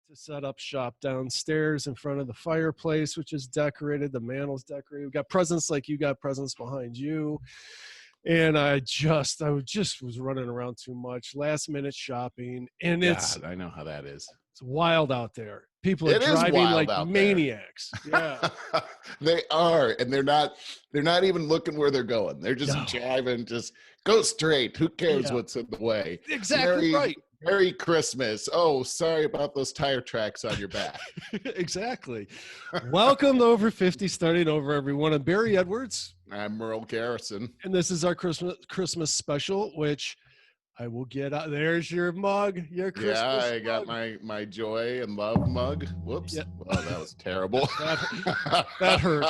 to set up shop downstairs in front of the fireplace, which is decorated. The mantel's decorated. We got presents like you got presents behind you. And I just was running around too much, last minute shopping. And it's God, I know how that is. wild out there. People are It is driving wild like out there. maniacs. Yeah. They are, and they're not even looking where they're going. They're just No. driving, just go straight. Who cares Yeah. what's in the way? Exactly right. Merry Christmas. Oh, sorry about those tire tracks on your back. Exactly. Welcome to Over 50, starting over, everyone. I'm Barry Edwards. I'm Merle Garrison. And this is our Christmas special, which I will get out. There's your mug, your Christmas Yeah, I mug. got my joy and love mug. Whoops. Yeah. Oh, that was terrible. that hurt.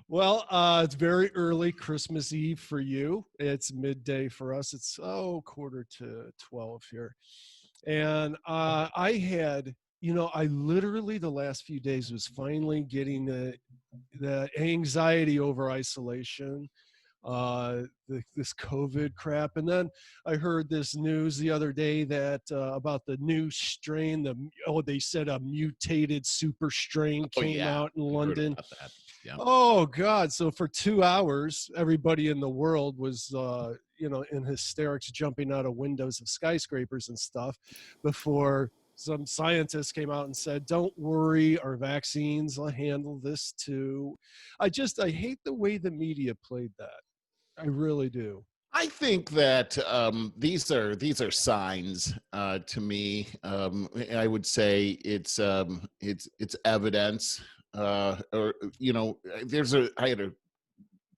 Well, it's very early Christmas Eve for you. It's midday for us. It's 11:45 here. And I had, I literally the last few days was finally getting the anxiety over isolation, this COVID crap. And then I heard this news the other day that about the new strain, they said a mutated super strain came out in London. Yeah. Oh God. So for 2 hours, everybody in the world was, in hysterics, jumping out of windows of skyscrapers and stuff before some scientists came out and said, don't worry, our vaccines will handle this too. I hate the way the media played that. I really do. I think that these are signs to me. I would say it's evidence. I had a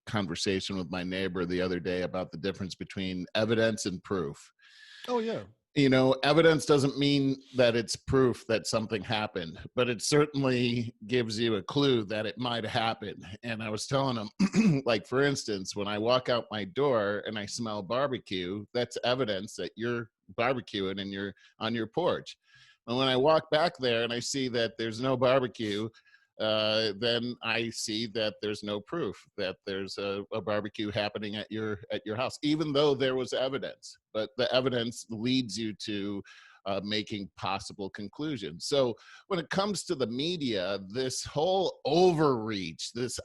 conversation with my neighbor the other day about the difference between evidence and proof. Oh yeah. Evidence doesn't mean that it's proof that something happened, but it certainly gives you a clue that it might have happened. And I was telling him, like, for instance, when I walk out my door and I smell barbecue, that's evidence that you're barbecuing and you're on your porch. And when I walk back there and I see that there's no barbecue, then I see that there's no proof that there's a barbecue happening at your house, even though there was evidence. But the evidence leads you to making possible conclusions. So when it comes to the media, this whole overreach, this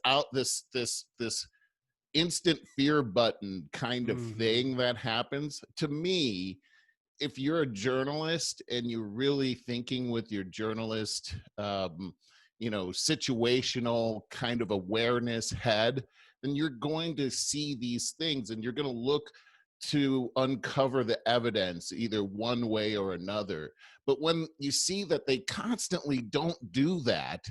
instant fear button kind of thing that happens, to me, if you're a journalist and you're really thinking with your journalist situational kind of awareness head, then you're going to see these things and you're going to look to uncover the evidence either one way or another. But when you see that they constantly don't do that,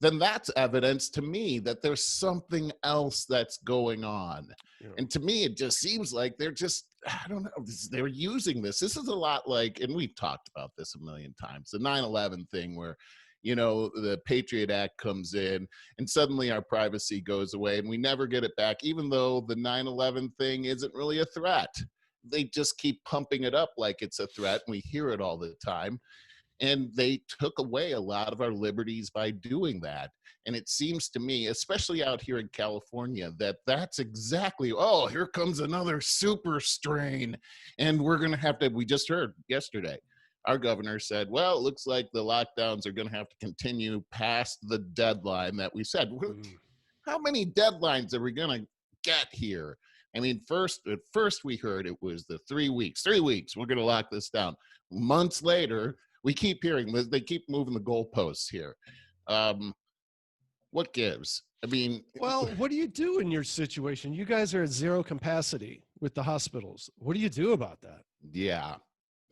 then that's evidence to me that there's something else that's going on. Yeah. And to me, it just seems like they're just, I don't know, they're using this. This is a lot like, and we've talked about this a million times, the 9/11 thing where the Patriot Act comes in and suddenly our privacy goes away and we never get it back, even though the 9/11 thing isn't really a threat. They just keep pumping it up like it's a threat, and we hear it all the time. And they took away a lot of our liberties by doing that. And it seems to me, especially out here in California, that that's exactly, here comes another super strain. And we're going to have to, we just heard yesterday, our governor said, well, it looks like the lockdowns are going to have to continue past the deadline that we said. How many deadlines are we going to get here? I mean, at first we heard it was the 3 weeks. 3 weeks, we're going to lock this down. Months later, we keep hearing, they keep moving the goalposts here. What gives? I mean, well, what do you do in your situation? You guys are at zero capacity with the hospitals. What do you do about that? Yeah.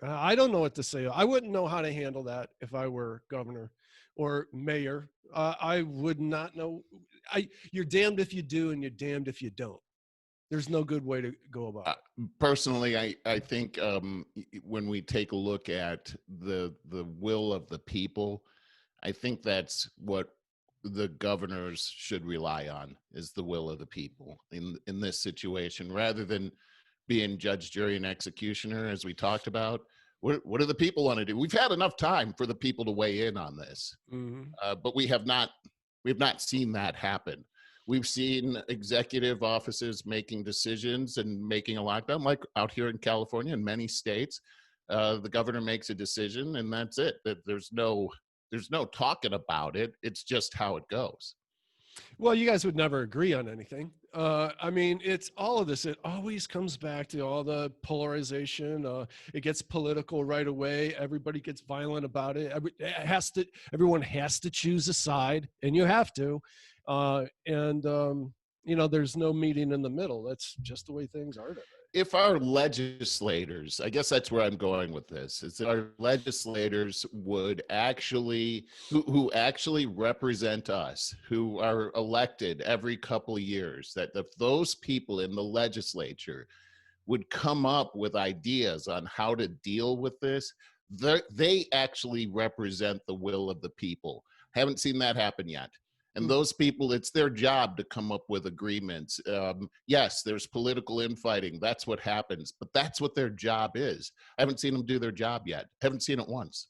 I don't know what to say. I wouldn't know how to handle that if I were governor or mayor. I would not know. You're damned if you do and you're damned if you don't. There's no good way to go about it. Personally, I think when we take a look at the will of the people, I think that's what the governors should rely on, is the will of the people in this situation, rather than being judge, jury, and executioner, as we talked about. What do the people want to do? We've had enough time for the people to weigh in on this, but we have not seen that happen. We've seen executive offices making decisions and making a lockdown, like out here in California and many states. The governor makes a decision, and that's it. That there's no talking about it. It's just how it goes. Well, you guys would never agree on anything. I mean, it's all of this. It always comes back to all the polarization. It gets political right away. Everybody gets violent about it. Everyone has to choose a side, and you have to. There's no meeting in the middle. That's just the way things are today. If our legislators, I guess that's where I'm going with this, is that our legislators would actually, who actually represent us, who are elected every couple of years, that if those people in the legislature would come up with ideas on how to deal with this, they actually represent the will of the people. Haven't seen that happen yet. And those people, it's their job to come up with agreements. Yes, there's political infighting. That's what happens. But that's what their job is. I haven't seen them do their job yet. Haven't seen it once.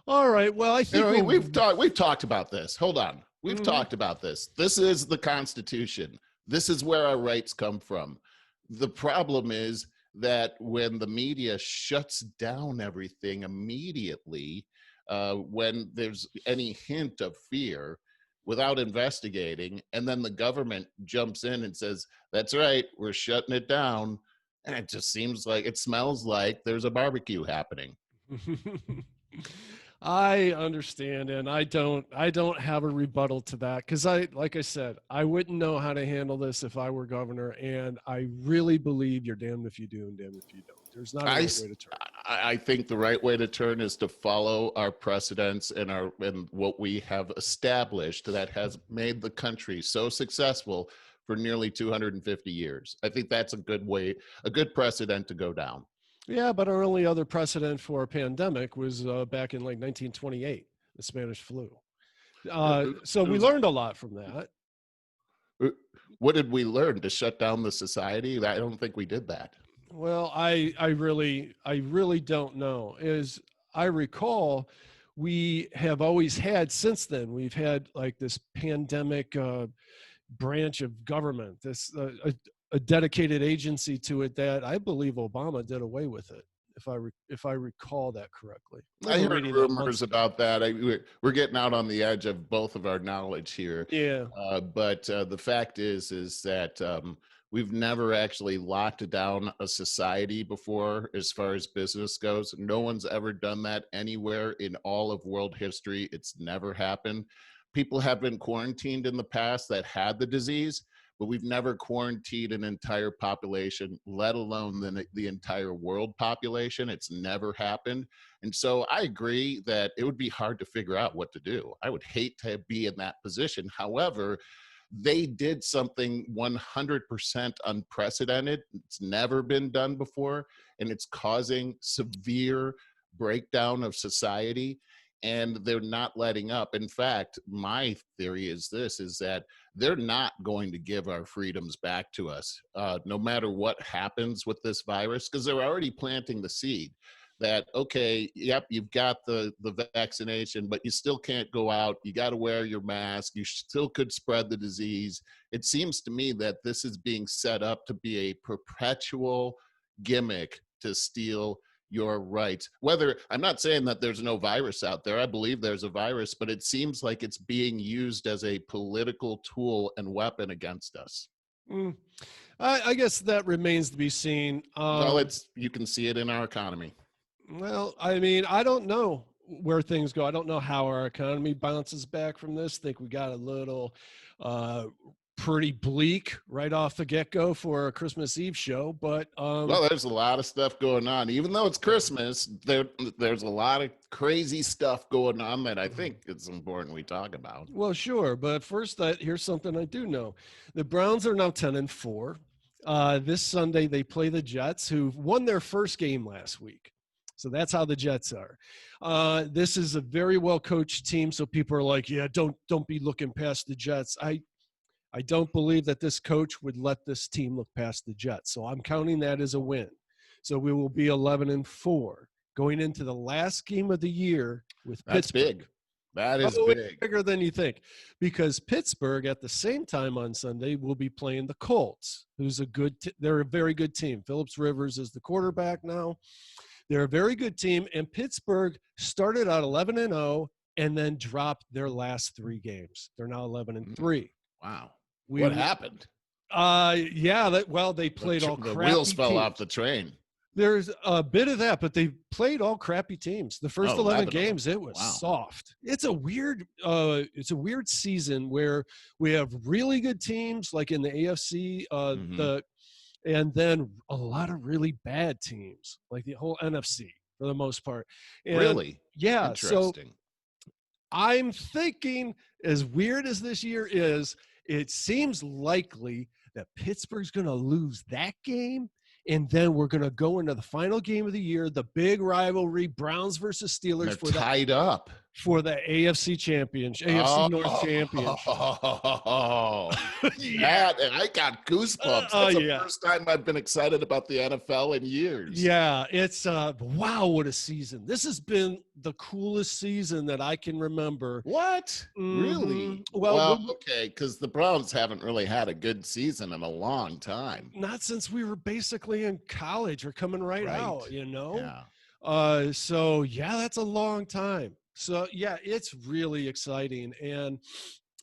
All right. Well, I think we've talked about this. Hold on. We've talked about this. This is the Constitution. This is where our rights come from. The problem is that when the media shuts down everything immediately, when there's any hint of fear, without investigating, and then the government jumps in and says, that's right, we're shutting it down, and it just smells like there's a barbecue happening. I understand, and I don't have a rebuttal to that, because like I said, I wouldn't know how to handle this if I were governor, and I really believe you're damned if you do and damned if you don't. There's not a right way to turn. I think the right way to turn is to follow our precedents and what we have established that has made the country so successful for nearly 250 years. I think that's a good precedent to go down. Yeah, but our only other precedent for a pandemic was back in like 1928, the Spanish flu. So we learned a lot from that. What did we learn? To shut down the society? I don't think we did that. Well, I really don't know. As I recall, we have always had since then, we've had like this pandemic branch of government, this a dedicated agency to it that I believe Obama did away with it, if I recall that correctly. I heard rumors about that. We're getting out on the edge of both of our knowledge here. Yeah. But the fact is that we've never actually locked down a society before as far as business goes. No one's ever done that anywhere in all of world history. It's never happened. People have been quarantined in the past that had the disease, but we've never quarantined an entire population, let alone the entire world population. It's never happened. And so I agree that it would be hard to figure out what to do. I would hate to be in that position. However, they did something 100% unprecedented. It's never been done before, and it's causing severe breakdown of society, and they're not letting up. In fact, my theory is that they're not going to give our freedoms back to us, no matter what happens with this virus, because they're already planting the seed that, okay, yep, you've got the vaccination, but you still can't go out. You got to wear your mask. You still could spread the disease. It seems to me that this is being set up to be a perpetual gimmick to steal your rights. I'm not saying that there's no virus out there. I believe there's a virus, but it seems like it's being used as a political tool and weapon against us. I guess that remains to be seen. Well, you can see it in our economy. Well, I mean, I don't know where things go. I don't know how our economy bounces back from this. I think we got a little pretty bleak right off the get-go for a Christmas Eve show, but well, there's a lot of stuff going on. Even though it's Christmas, there's a lot of crazy stuff going on that I think it's important we talk about. Well, sure, but first, here's something I do know. The Browns are now 10-4. This Sunday they play the Jets, who won their first game last week. So that's how the Jets are. This is a very well-coached team, so people are like, yeah, don't be looking past the Jets. I don't believe that this coach would let this team look past the Jets. So I'm counting that as a win. So we will be 11-4 going into the last game of the year with Pittsburgh. That's big. That is big. Bigger than you think, because Pittsburgh at the same time on Sunday will be playing the Colts, who's they're a very good team. Phillips Rivers is the quarterback now. They're a very good team, and Pittsburgh started out 11-0 and then dropped their last 3 games. They're now 11-3. Wow. We What happened? They played all The crappy wheels fell teams. off the train. There's a bit of that, but they played all crappy teams. The first 11 games, it was soft. It's a weird season where we have really good teams like in the AFC, and then a lot of really bad teams, like the whole NFC for the most part. And really? Yeah. Interesting. So I'm thinking, as weird as this year is, it seems likely that Pittsburgh's going to lose that game. And then we're going to go into the final game of the year, the big rivalry, Browns versus Steelers. They're tied up for the AFC championship, AFC North championship. Yeah, and I got goosebumps. That's the first time I've been excited about the NFL in years. Yeah, it's wow, what a season. This has been the coolest season that I can remember. What? Mm-hmm. Really? Well, okay, because the Browns haven't really had a good season in a long time. Not since we were basically in college or coming right out, Yeah. So yeah, that's a long time. So yeah, it's really exciting, and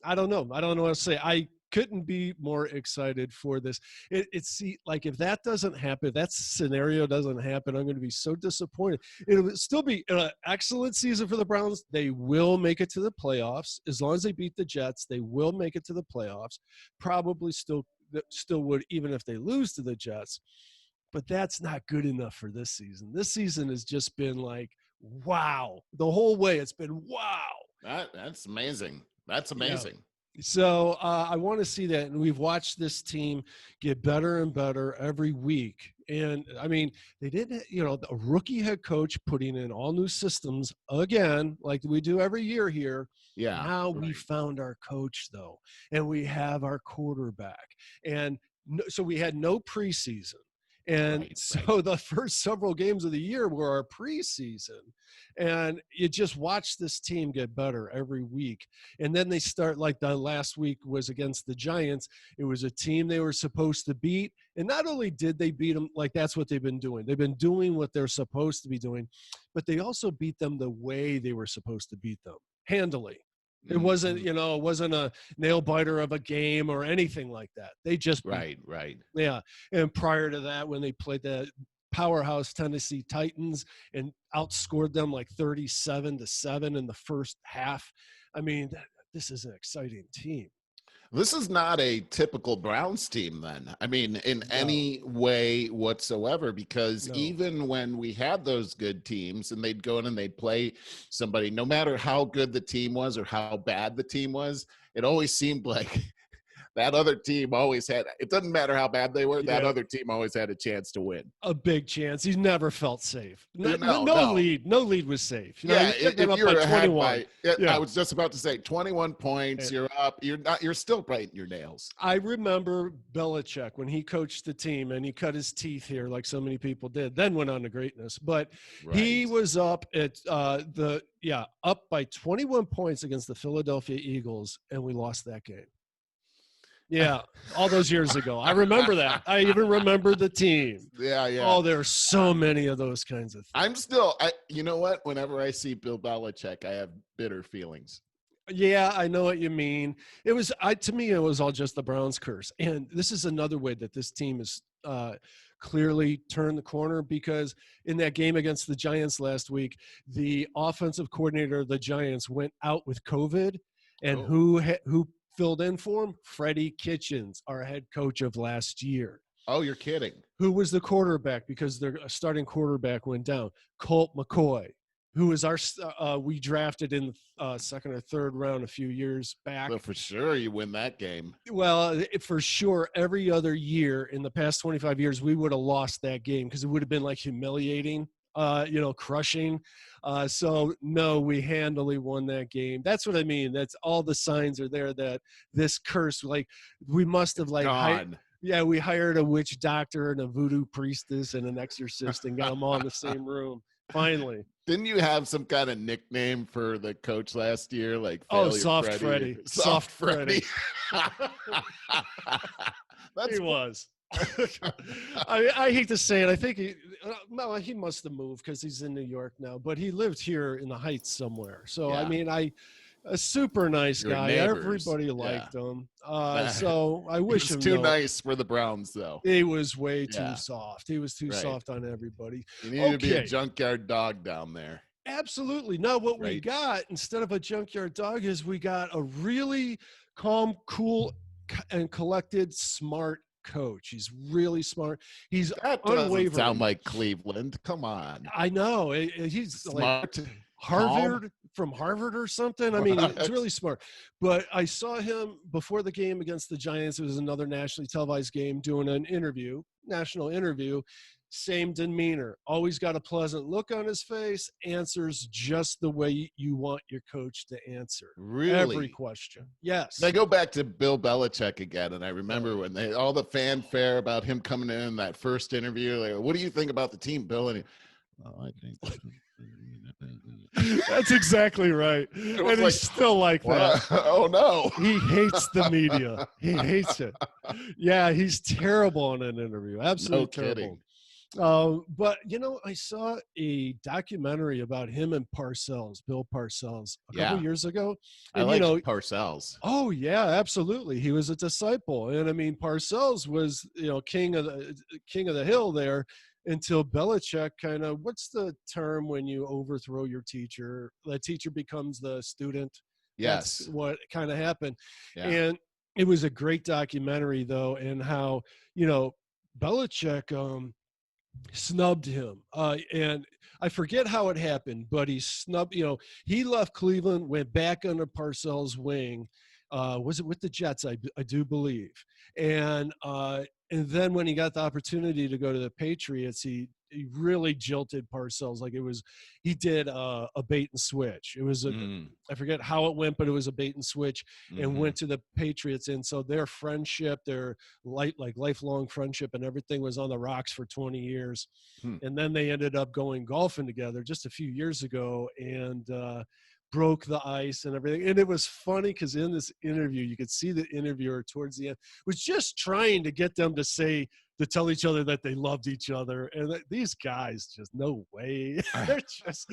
I don't know what to say. I couldn't be more excited for this. Like if that doesn't happen, if that scenario doesn't happen, I'm going to be so disappointed. It'll still be an excellent season for the Browns. They will make it to the playoffs as long as they beat the Jets. They will make it to the playoffs. Probably still would, even if they lose to the Jets. But that's not good enough for this season. This season has just been like, wow. The whole way it's been wow. That's amazing. That's amazing. Yeah. So I want to see that. And we've watched this team get better and better every week. And I mean, they didn't, a rookie head coach putting in all new systems again, like we do every year here. Yeah. Now we found our coach, though, and we have our quarterback. And so we had no preseason. And the first several games of the year were our preseason. And you just watch this team get better every week. And then they start, like the last week was against the Giants. It was a team they were supposed to beat. And not only did they beat them, like that's what they've been doing. They've been doing what they're supposed to be doing. But they also beat them the way they were supposed to beat them, handily. It wasn't, it wasn't a nail biter of a game or anything like that. They just right. Yeah. And prior to that, when they played the powerhouse Tennessee Titans and outscored them like 37-7 in the first half. I mean, this is an exciting team. This is not a typical Browns team then. I mean, in any way whatsoever, because even when we had those good teams and they'd go in and they'd play somebody, no matter how good the team was or how bad the team was, it always seemed like that other team always had, it doesn't matter how bad they were, that other team always had a chance to win. A big chance. He never felt safe. No lead. No lead was safe. If you're up by 21. I was just about to say 21 points, you're up. You're still biting your nails. I remember Belichick when he coached the team and he cut his teeth here like so many people did, then went on to greatness. But he was up at up by 21 points against the Philadelphia Eagles, and we lost that game. Yeah, all those years ago. I remember that. I even remember the team. Yeah. Oh, there are so many of those kinds of things. You know what? Whenever I see Bill Belichick, I have bitter feelings. Yeah, I know what you mean. To me, it was all just the Browns curse. And this is another way that this team is clearly turned the corner, because in that game against the Giants last week, the offensive coordinator of the Giants went out with COVID. And who filled in for him? Freddie Kitchens, our head coach of last year. Oh, you're kidding. Who was the quarterback, because their starting quarterback went down? Colt McCoy, who was we drafted in the second or third round a few years back. Well, for sure you win that game. Well, for sure, every other year in the past 25 years, we would have lost that game because it would have been like humiliating. Crushing. So no, we handily won that game. That's what I mean. That's all the signs are there that this curse, like we must have we hired a witch doctor and a voodoo priestess and an exorcist and got them all in the same room. Finally. Didn't you have some kind of nickname for the coach last year? Like Soft Freddy. Soft Freddy. He was. I hate to say it. I think well, he must have moved because he's in New York now, but he lived here in the Heights somewhere. So, I Yeah, mean, a super nice your guy. neighbors. Everybody Yeah. liked him. Nah, So I he wish was him too no. nice for the Browns, though. He was way too Yeah, soft. He was too right. soft on everybody. You need to be a Okay. junkyard dog down there, Absolutely. No, what we right? got instead of a junkyard dog is we got a really calm, cool, and collected, smart coach. He's really smart. He's That doesn't sound unwavering. like Cleveland. Come on. I know. He's like Smart, calm. Harvard from Harvard or something. I mean, he's really smart. But I saw him before the game against the Giants. It was another nationally televised game doing an interview, national interview. Same demeanor, always got a pleasant look on his face, answers just the way you want your coach to answer every Really? question. I Yes. go back to Bill Belichick again, and I Oh, remember when they all the fanfare about him coming in that first interview. Like, what do you think about the team, Bill? And he, well, I think that's exactly right. it was And like, he's still like that. oh no. He hates the media. He hates it. Yeah, he's terrible in an interview. No Absolutely kidding. terrible. But I saw a documentary about him and Parcells, Bill Parcells, a couple Yeah, years ago, I and like Parcells. oh yeah, absolutely, he was a disciple, and I mean Parcells was king of the hill there until Belichick kind of what's the term when you overthrow your teacher? The teacher becomes the student. That's Yes. what kind of happened, Yeah. and it was a great documentary though, and how you know Belichick snubbed him. And I forget how it happened, but he snubbed, he left Cleveland, went back under Parcells' wing. Was it with the Jets? I do believe. And then when he got the opportunity to go to the Patriots, he really jilted Parcells. Like he did a bait and switch. It was Mm, I forget how it went, but it was a bait and switch, and hmm. went to the Patriots. And so their friendship, their lifelong friendship, and everything was on the rocks for 20 years. Hmm. And then they ended up going golfing together just a few years ago, and broke the ice and everything. And it was funny because in this interview, you could see the interviewer towards the end was just trying to get them to tell each other that they loved each other. And these guys just no way. They're just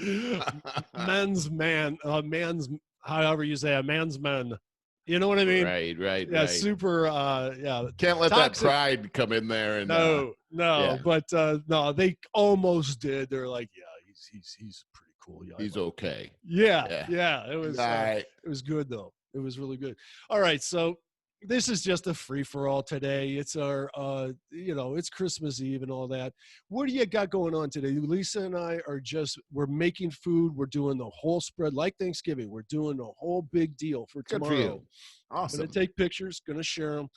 man's, however you say a man's men. You know what I mean? Right, right, Yeah, right. super yeah, Can't let that toxic. pride come in there and No, yeah, but no, they almost did. They're like, yeah, he's pretty cool. Yeah, I he's like him. okay. Yeah, Yeah. yeah, Right. it was good though. It was really good. All right, so this is just a free for all today. It's our it's Christmas Eve and all that. What do you got going on today? Lisa and I we're making food. We're doing the whole spread like Thanksgiving. We're doing a whole big deal for Good for tomorrow. you. I'm going to Awesome. take pictures, going to share them.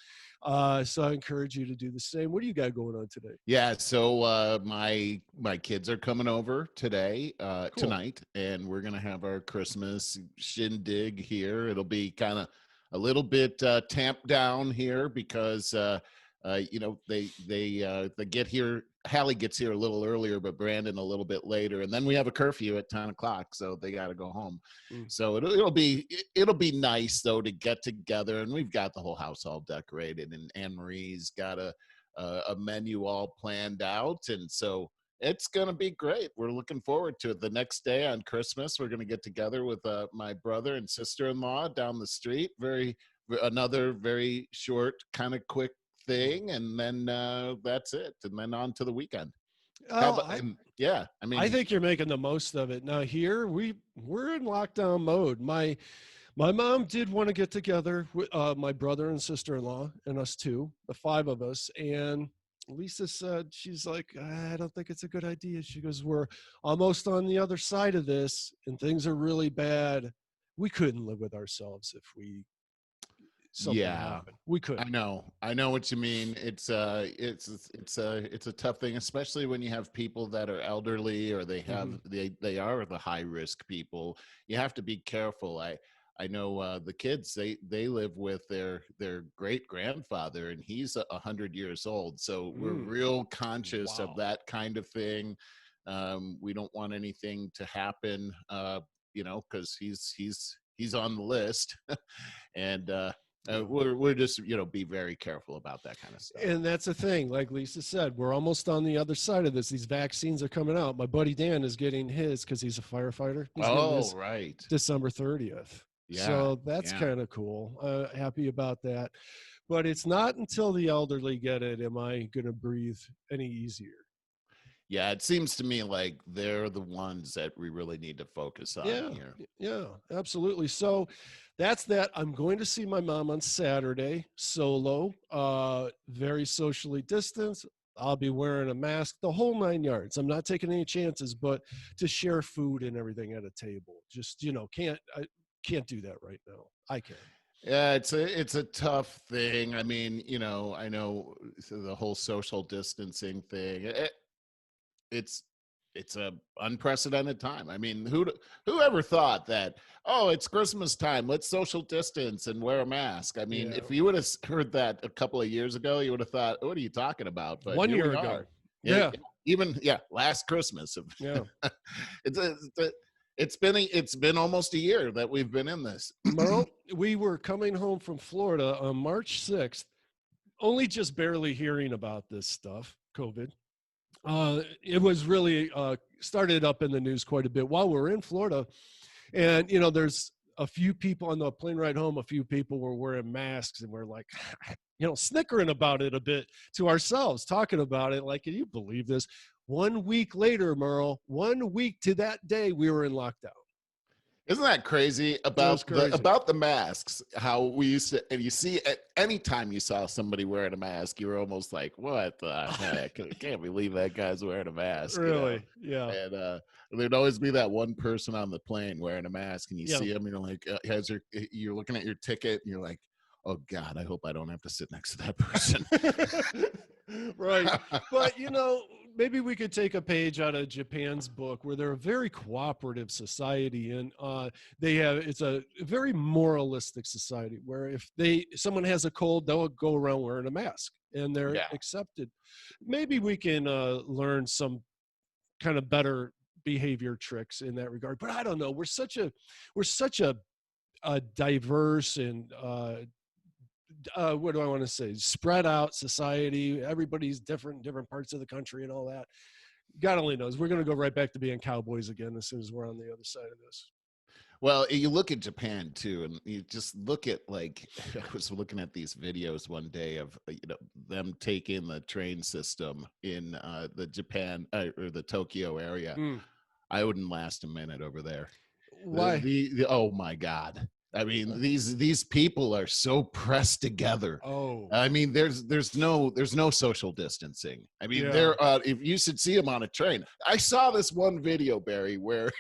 So I encourage you to do the same. What do you got going on today? Yeah, so my kids are coming over today, Cool. tonight, and we're gonna have our Christmas shindig here. It'll be kind of a little bit tamped down here because they get here. Hallie gets here a little earlier, but Brandon a little bit later, and then we have a curfew at 10 o'clock, so they got to go home. Mm. So it'll be nice though to get together, and we've got the whole house all decorated, and Anne Marie's got a menu all planned out, and so it's going to be great. We're looking forward to it. The next day on Christmas, we're going to get together with my brother and sister-in-law down the street. Another very short, kind of quick thing, and then that's it, and then on to the weekend. How Well, about? Yeah, I I mean, think you're making the most of it. Now here we're in lockdown mode. My mom did want to get together with my brother and sister-in-law and us two, the five of us. And Lisa said, she's like, I don't think it's a good idea. She goes, we're almost on the other side of this and things are really bad. We couldn't live with ourselves if something yeah, happened. We couldn't. I know what you mean. It's a tough thing, especially when you have people that are elderly or Hmm. they are the high risk people. You have to be careful. I know the kids, they live with their great grandfather, and he's 100 years old. So we're Mm, real conscious of wow. that kind of thing. We don't want anything to happen, because he's on the list, and We're just, be very careful about that kind of stuff. And that's the thing, like Lisa said, we're almost on the other side of this. These vaccines are coming out. My buddy Dan is getting his because he's a firefighter. He's getting his right. December 30th. Yeah. So that's kind of cool. Happy about that. But it's not until the elderly get it am I going to breathe any easier. Yeah, it seems to me like they're the ones that we really need to focus on here. Yeah, absolutely. So that's that. I'm going to see my mom on Saturday, solo, very socially distanced. I'll be wearing a mask, the whole 9 yards. I'm not taking any chances, but to share food and everything at a table, just, I can't do that right now. I can. Yeah, it's a tough thing. I mean, I know the whole social distancing thing. It's a unprecedented time. I mean, whoever thought that, it's Christmas time, let's social distance and wear a mask. I mean, if you would have heard that a couple of years ago, you would have thought, what are you talking about? But 1 year ago. Even last Christmas. Yeah. It's been almost a year that we've been in this. Merle, we were coming home from Florida on March 6th, only just barely hearing about this stuff, COVID. It was really started up in the news quite a bit while we were in Florida. And, there's a few people on the plane ride home, a few people were wearing masks, and we're like, snickering about it a bit to ourselves, talking about it. Like, can you believe this? 1 week later, Merle, 1 week to that day, we were in lockdown. Isn't that crazy about the masks? How we used to, and you see, at any time you saw somebody wearing a mask, you were almost like, "What the heck? I can't believe that guy's wearing a mask." Really? Yeah. And there'd always be that one person on the plane wearing a mask, and you see him, and you're like, you're looking at your ticket, and you're like, "Oh God, I hope I don't have to sit next to that person." Right. But, maybe we could take a page out of Japan's book, where they're a very cooperative society, and it's a very moralistic society where if someone has a cold, they'll go around wearing a mask and they're accepted. Maybe we can learn some kind of better behavior tricks in that regard. But I don't know. We're such a diverse and what do I want to say? Spread out society. Everybody's different in different parts of the country and all that. God only knows. We're going to go right back to being cowboys again as soon as we're on the other side of this. Well, you look at Japan too, and you just look at, like, I was looking at these videos one day of them taking the train system in the Japan or the Tokyo area. I wouldn't last a minute over there. Why? Oh my God. I mean, these people are so pressed together. Oh, I mean, there's no social distancing. I mean, if you should see them on a train. I saw this one video, Barry, where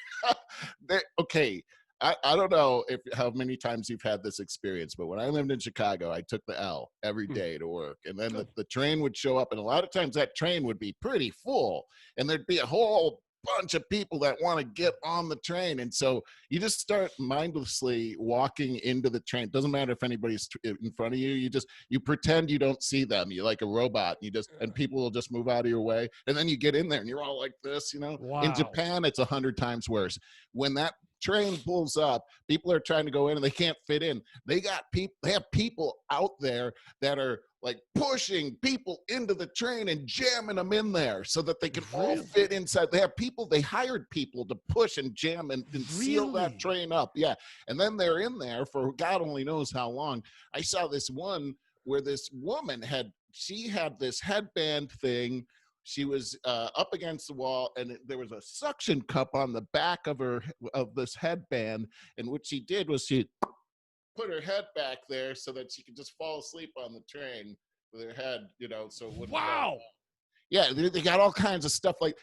I don't know how many times you've had this experience, but when I lived in Chicago, I took the L every day to work, and then the train would show up, and a lot of times that train would be pretty full, and there'd be a whole bunch of people that want to get on the train, and so you just start mindlessly walking into the train. Doesn't matter if anybody's in front of you. You pretend you don't see them. You're like a robot. And people will just move out of your way, and then you get in there and you're all like this. Wow. In Japan, it's 100 times worse. When that train pulls up, people are trying to go in and they can't fit in. They have people out there that are like pushing people into the train and jamming them in there so that they can all fit inside. They hired people to push and jam and seal that train up. Yeah. And then they're in there for God only knows how long. I saw this one where this woman had this headband thing. She was up against the wall, and there was a suction cup on the back of this headband. And what she did was she put her head back there so that she could just fall asleep on the train with her head, so it wouldn't. Wow. Yeah, they got all kinds of stuff. Like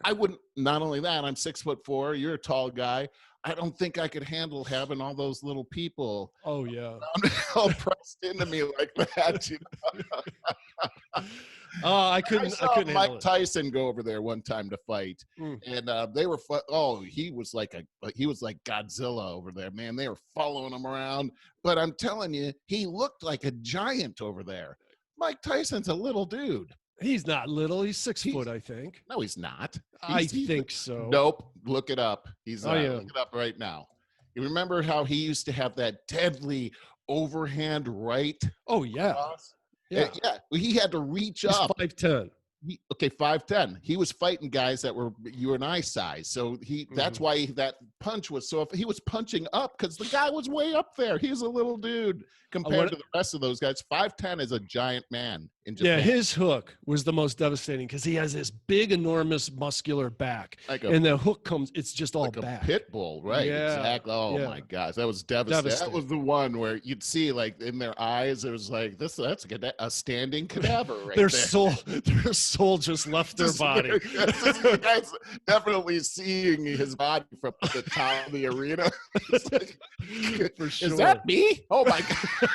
I wouldn't. Not only that, I'm 6'4". You're a tall guy. I don't think I could handle having all those little people. Oh yeah, all pressed into me like that. I couldn't. I couldn't. Mike Tyson go over there one time to fight, and they were. He was like Godzilla over there, man. They were following him around, but I'm telling you, he looked like a giant over there. Mike Tyson's a little dude. He's not little. He's 6 foot, I think. No, he's not. I think so. Nope. Look it up. He's yeah. Look it up right now. You remember how he used to have that deadly overhand right Oh yeah, cross. yeah. Yeah, he had to reach He's up. 5'10". Okay, 5'10". He was fighting guys that were you and I size. So that's why that punch was so, he was punching up because the guy was way up there. He's a little dude compared What? to the rest of those guys. 5'10" is a giant man in Yeah, Japan. his hook was the most devastating because he has this big, enormous, muscular back, Like and the hook comes. It's just all a back. pit bull, right? Yeah, Exactly. Oh yeah. my gosh, that was devastating. That was the one where you'd see, like, in their eyes, it was like that's a standing cadaver right their there. soul just left their body. The guy's definitely seeing his body from the top of the arena. Like, For sure. Is that me? Oh my god.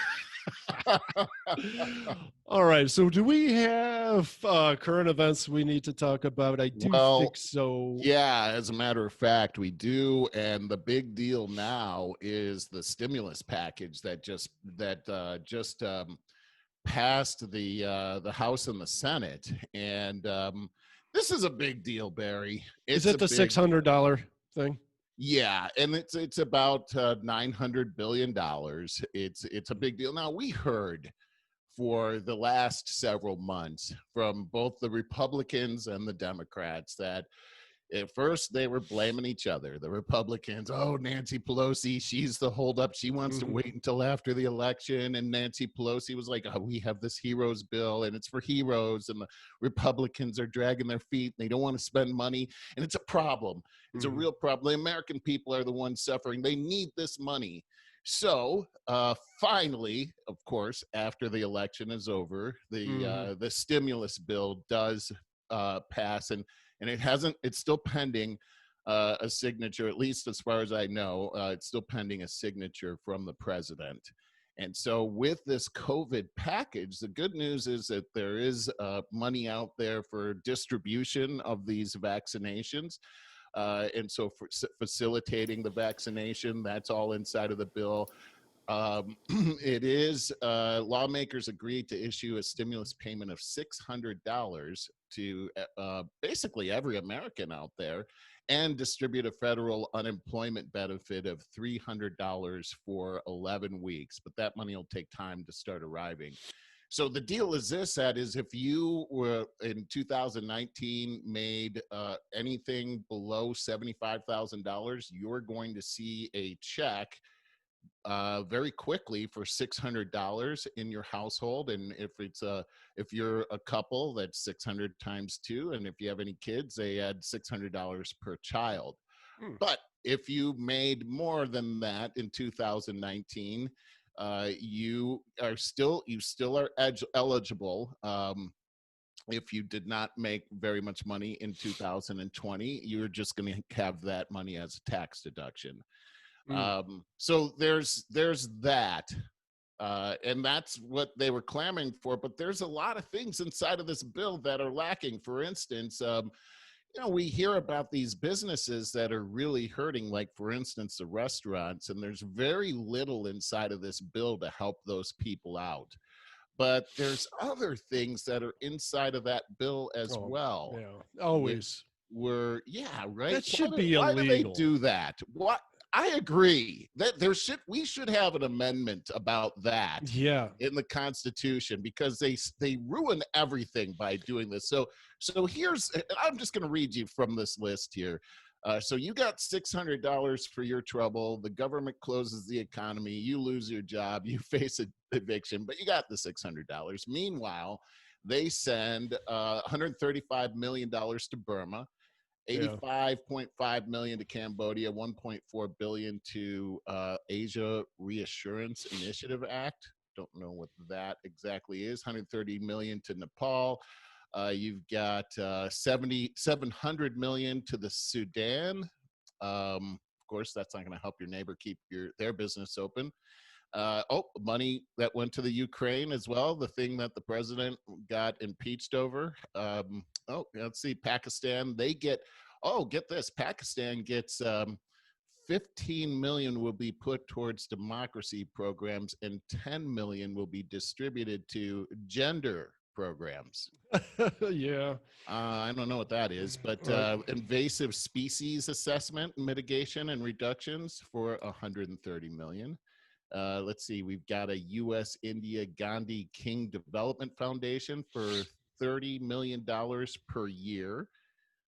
All right. So, do we have current events we need to talk about? I do think so. Yeah, as a matter of fact, we do. And the big deal now is the stimulus package that just passed the House and the Senate. And this is a big deal, Barry. Is it the $600 thing? Yeah, and it's about $900 billion. It's a big deal. Now, we heard for the last several months from both the Republicans and the Democrats that at first they were blaming each other. The Republicans, oh, Nancy Pelosi, she's the holdup. She wants to wait until after the election. And Nancy Pelosi was like, oh, we have this heroes bill and it's for heroes. And the Republicans are dragging their feet. They don't want to spend money. And it's a problem. It's a real problem. The American people are the ones suffering. They need this money. So finally, of course, after the election is over, the stimulus bill does pass, and it's still pending a signature, at least as far as I know. It's still pending a signature from the president. And so with this COVID package, the good news is that there is money out there for distribution of these vaccinations. And so for facilitating the vaccination, that's all inside of the bill. It is lawmakers agreed to issue a stimulus payment of $600 to basically every American out there, and distribute a federal unemployment benefit of $300 for 11 weeks. But that money will take time to start arriving. So the deal is this, that is, if you were in 2019 made anything below $75,000, you're going to see a check very quickly for $600 in your household. And if you're a couple, that's 600 times 2. And if you have any kids, they add $600 per child. But if you made more than that in 2019, you still are eligible. If you did not make very much money in 2020, you're just going to have that money as a tax deduction. So there's that. And that's what they were clamoring for. But there's a lot of things inside of this bill that are lacking. For instance, we hear about these businesses that are really hurting, like, for instance, the restaurants, and there's very little inside of this bill to help those people out. But there's other things that are inside of that bill as well. Yeah, always. Right? That should be illegal. Why do they do that? What? I agree that we should have an amendment about that in the Constitution, because they ruin everything by doing this. So I'm just going to read you from this list here. So you got $600 for your trouble. The government closes the economy. You lose your job. You face an eviction, but you got the $600. Meanwhile, they send $135 million to Burma, $85.5 million to Cambodia, $1.4 billion to Asia Reassurance Initiative Act. Don't know what that exactly is. $130 million to Nepal. You've got $700 million to the Sudan. Of course, that's not going to help your neighbor keep their business open. Money that went to the Ukraine as well, the thing that the president got impeached over. Let's see, Pakistan, get this, Pakistan gets 15 million will be put towards democracy programs, and 10 million will be distributed to gender programs. I don't know what that is, but invasive species assessment, mitigation, and reductions for 130 million. Let's see, we've got a U.S. India Gandhi King Development Foundation for $30 million per year.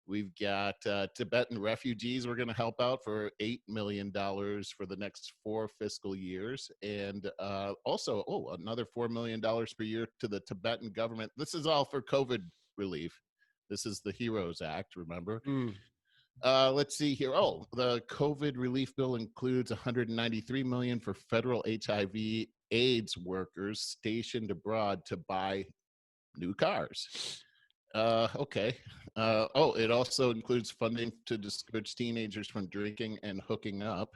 We've got Tibetan refugees we're going to help out for $8 million for the next 4 fiscal years. And also, another $4 million per year to the Tibetan government. This is all for COVID relief. This is the HEROES Act, remember? Mm. Let's see here. Oh, the COVID relief bill includes $193 million for federal HIV/AIDS workers stationed abroad to buy new cars. Okay. It also includes funding to discourage teenagers from drinking and hooking up.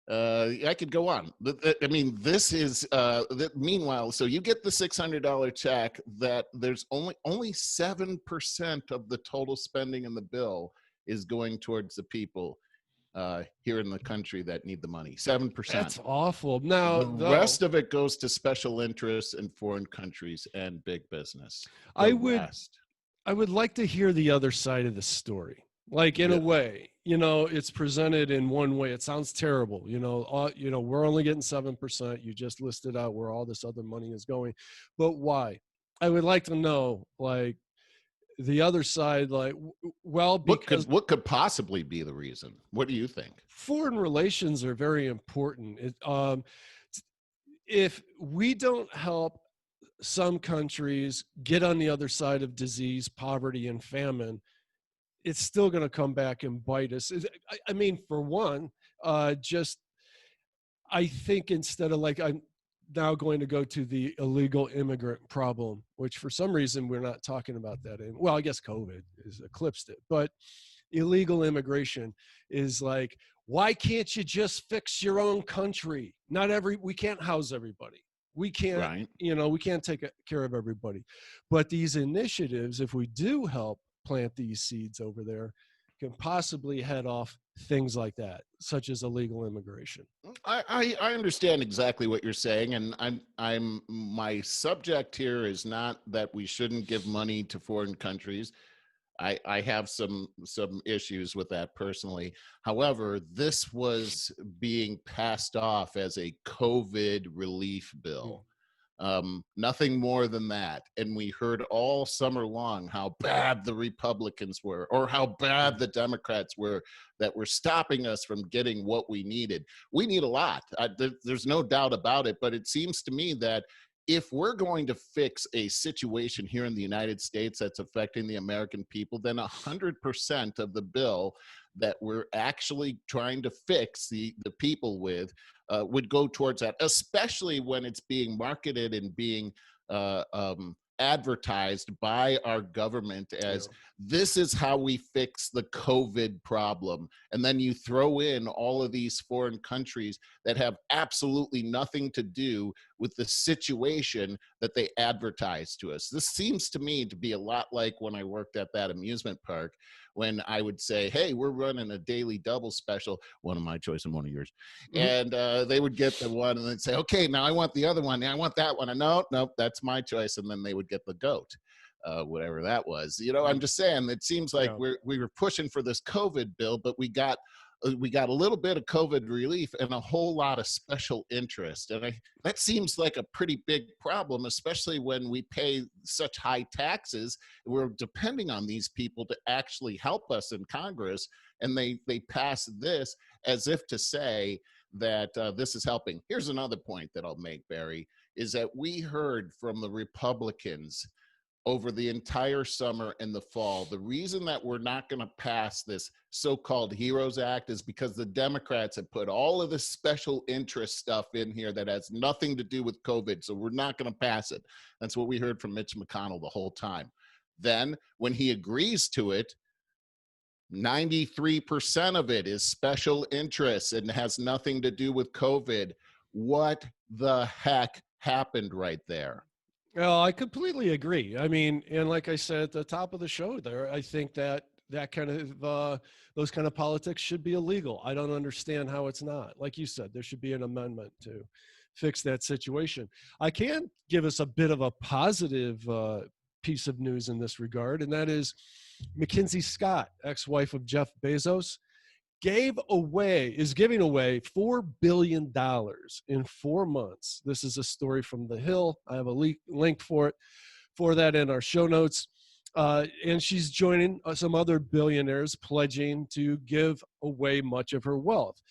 I could go on. I mean, this is meanwhile, so you get the $600 check that there's only 7% of the total spending in the bill is going towards the people here in the country that need the money. 7%. That's awful. Now, The rest of it goes to special interests in foreign countries and big business. I would like to hear the other side of the story. Like, in a way, it's presented in one way. It sounds terrible. We're only getting 7%. You just listed out where all this other money is going, but why? I would like to know, like, the other side, like, well, because what could possibly be the reason? What do you think? Foreign relations are very important. If we don't help some countries get on the other side of disease, poverty, and famine, it's still going to come back and bite us. I mean, for one, I think instead of, like, I'm now going to go to the illegal immigrant problem, which for some reason we're not talking about that. Well, I guess COVID has eclipsed it, but illegal immigration is like, why can't you just fix your own country? We can't house everybody. We can't, Right. We can't take care of everybody. But these initiatives, if we do help plant these seeds over there, can possibly head off things like that, such as illegal immigration. I understand exactly what you're saying, and I'm my subject here is not that we shouldn't give money to foreign countries. I have some issues with that personally. However, this was being passed off as a COVID relief bill. Nothing more than that. And we heard all summer long how bad the Republicans were, or how bad the Democrats were, that were stopping us from getting what we needed. We need a lot. There's no doubt about it. But it seems to me that if we're going to fix a situation here in the United States that's affecting the American people, then 100% of the bill that we're actually trying to fix the people with would go towards that, especially when it's being marketed and being advertised by our government as this is how we fix the COVID problem. And then you throw in all of these foreign countries that have absolutely nothing to do with the situation that they advertise to us. This seems to me to be a lot like when I worked at that amusement park, when I would say, hey, we're running a daily double special, one of my choice and one of yours. And they would get the one and they'd say, okay, now I want the other one. I want that one. And no, that's my choice. And then they would get the goat, whatever that was. I'm just saying, it seems like we were pushing for this COVID bill, but we got a little bit of COVID relief and a whole lot of special interest. And that seems like a pretty big problem, especially when we pay such high taxes. We're depending on these people to actually help us in Congress. And they pass this as if to say that this is helping. Here's another point that I'll make, Barry, is that we heard from the Republicans over the entire summer and the fall, the reason that we're not going to pass this so-called HEROES Act is because the Democrats have put all of this special interest stuff in here that has nothing to do with COVID, so we're not going to pass it. That's what we heard from Mitch McConnell the whole time. Then, when he agrees to it, 93% of it is special interests and has nothing to do with COVID. What the heck happened right there? Well, I completely agree. I mean, and like I said at the top of the show there, I think that kind of those kind of politics should be illegal. I don't understand how it's not. Like you said, there should be an amendment to fix that situation. I can give us a bit of a positive piece of news in this regard, and that is Mackenzie Scott, ex-wife of Jeff Bezos, is giving away $4 billion in 4 months. This is a story from The Hill. I have a link for that in our show notes. And she's joining some other billionaires pledging to give away much of her wealth.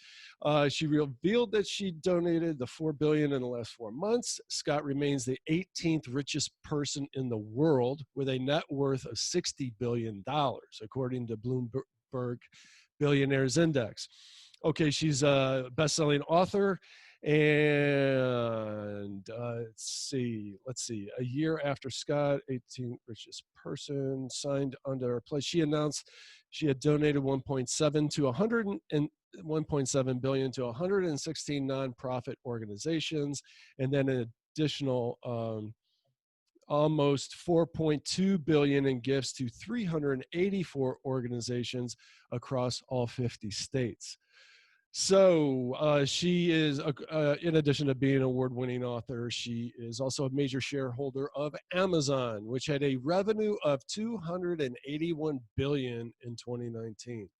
She revealed that she donated the $4 billion in the last 4 months. Scott remains the 18th richest person in the world with a net worth of $60 billion, according to Bloomberg Billionaires Index. Okay, she's a best-selling author, and let's see. A year after Scott, 18th richest person, signed under a pledge, she announced she had donated 1.7 billion to 116 nonprofit organizations, and then an additional almost 4.2 billion in gifts to 384 organizations across all 50 states. So she is, in addition to being an award-winning author, she is also a major shareholder of Amazon, which had a revenue of $281 billion in 2019.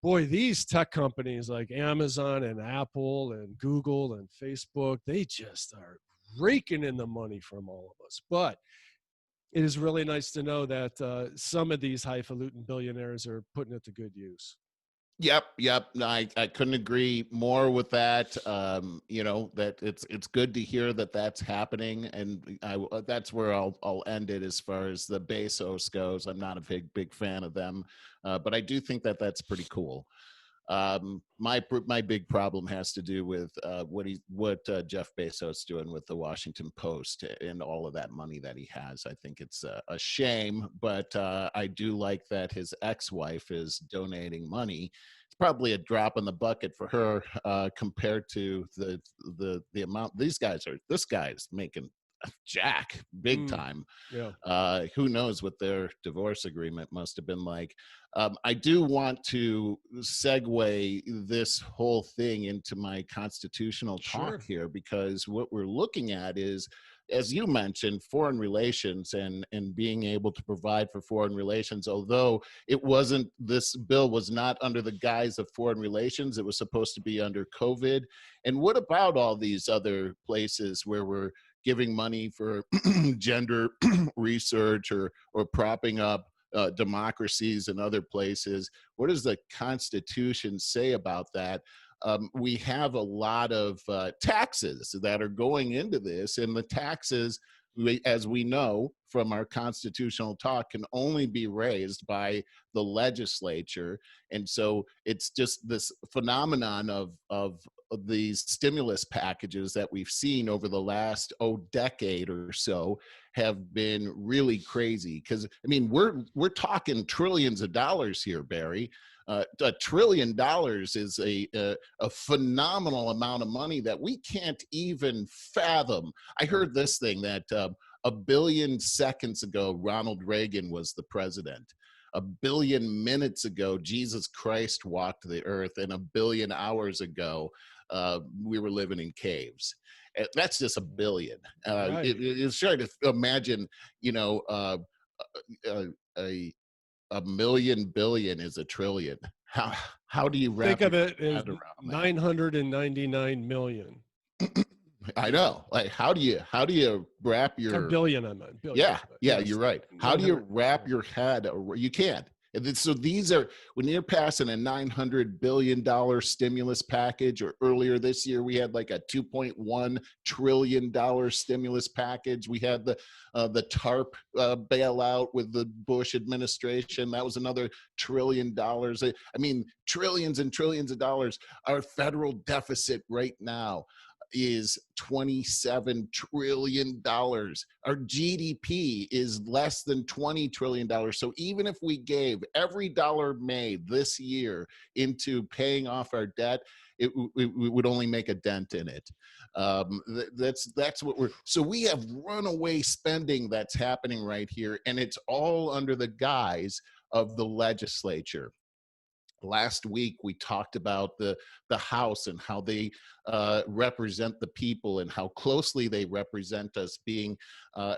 Boy, these tech companies like Amazon and Apple and Google and Facebook, they just are raking in the money from all of us. But it is really nice to know that some of these highfalutin billionaires are putting it to good use. Yep. No, I couldn't agree more with that. That it's good to hear that that's happening, and that's where I'll end it as far as the Bezos goes. I'm not a big fan of them, but I do think that that's pretty cool. My big problem has to do with what Jeff Bezos doing with the Washington Post and all of that money that he has. I think it's a shame, but I do like that his ex-wife is donating money. It's probably a drop in the bucket for her compared to the amount this guy's making jack big time. Yeah. Who knows what their divorce agreement must have been like. I do want to segue this whole thing into my constitutional talk here, because what we're looking at is, as you mentioned, foreign relations and being able to provide for foreign relations. Although this bill was not under the guise of foreign relations, it was supposed to be under COVID. And what about all these other places where we're giving money for gender research or propping up democracies in other places? What does the Constitution say about that? We have a lot of taxes that are going into this, and the taxes, as we know from our constitutional talk, can only be raised by the legislature. And so it's just this phenomenon of these stimulus packages that we've seen over the last decade or so have been really crazy. Because I mean, we're talking trillions of dollars here, Barry. $1 trillion is a phenomenal amount of money that we can't even fathom. I heard this thing that a billion seconds ago, Ronald Reagan was the president. A billion minutes ago, Jesus Christ walked the earth, and a billion hours ago, we were living in caves. That's just a billion. Right. It's trying to imagine, a million billion is a trillion. How do you wrap Think of it as around 999 million. I know. Like, how do you wrap your billion? I meant billion. Yeah, yes, you're right. How do you wrap your head? You can't. And so these are, when you're passing a $900 billion stimulus package, or earlier this year we had like a $2.1 trillion stimulus package. We had the TARP bailout with the Bush administration. That was another $1 trillion. I mean, trillions and trillions of dollars. Our federal deficit right now is $27 trillion. Our GDP is less than $20 trillion. So even if we gave every dollar made this year into paying off our debt, it would only make a dent in it. That's what so we have runaway spending that's happening right here, and it's all under the guise of the legislature. Last week we talked about the House and how they represent the people and how closely they represent us, being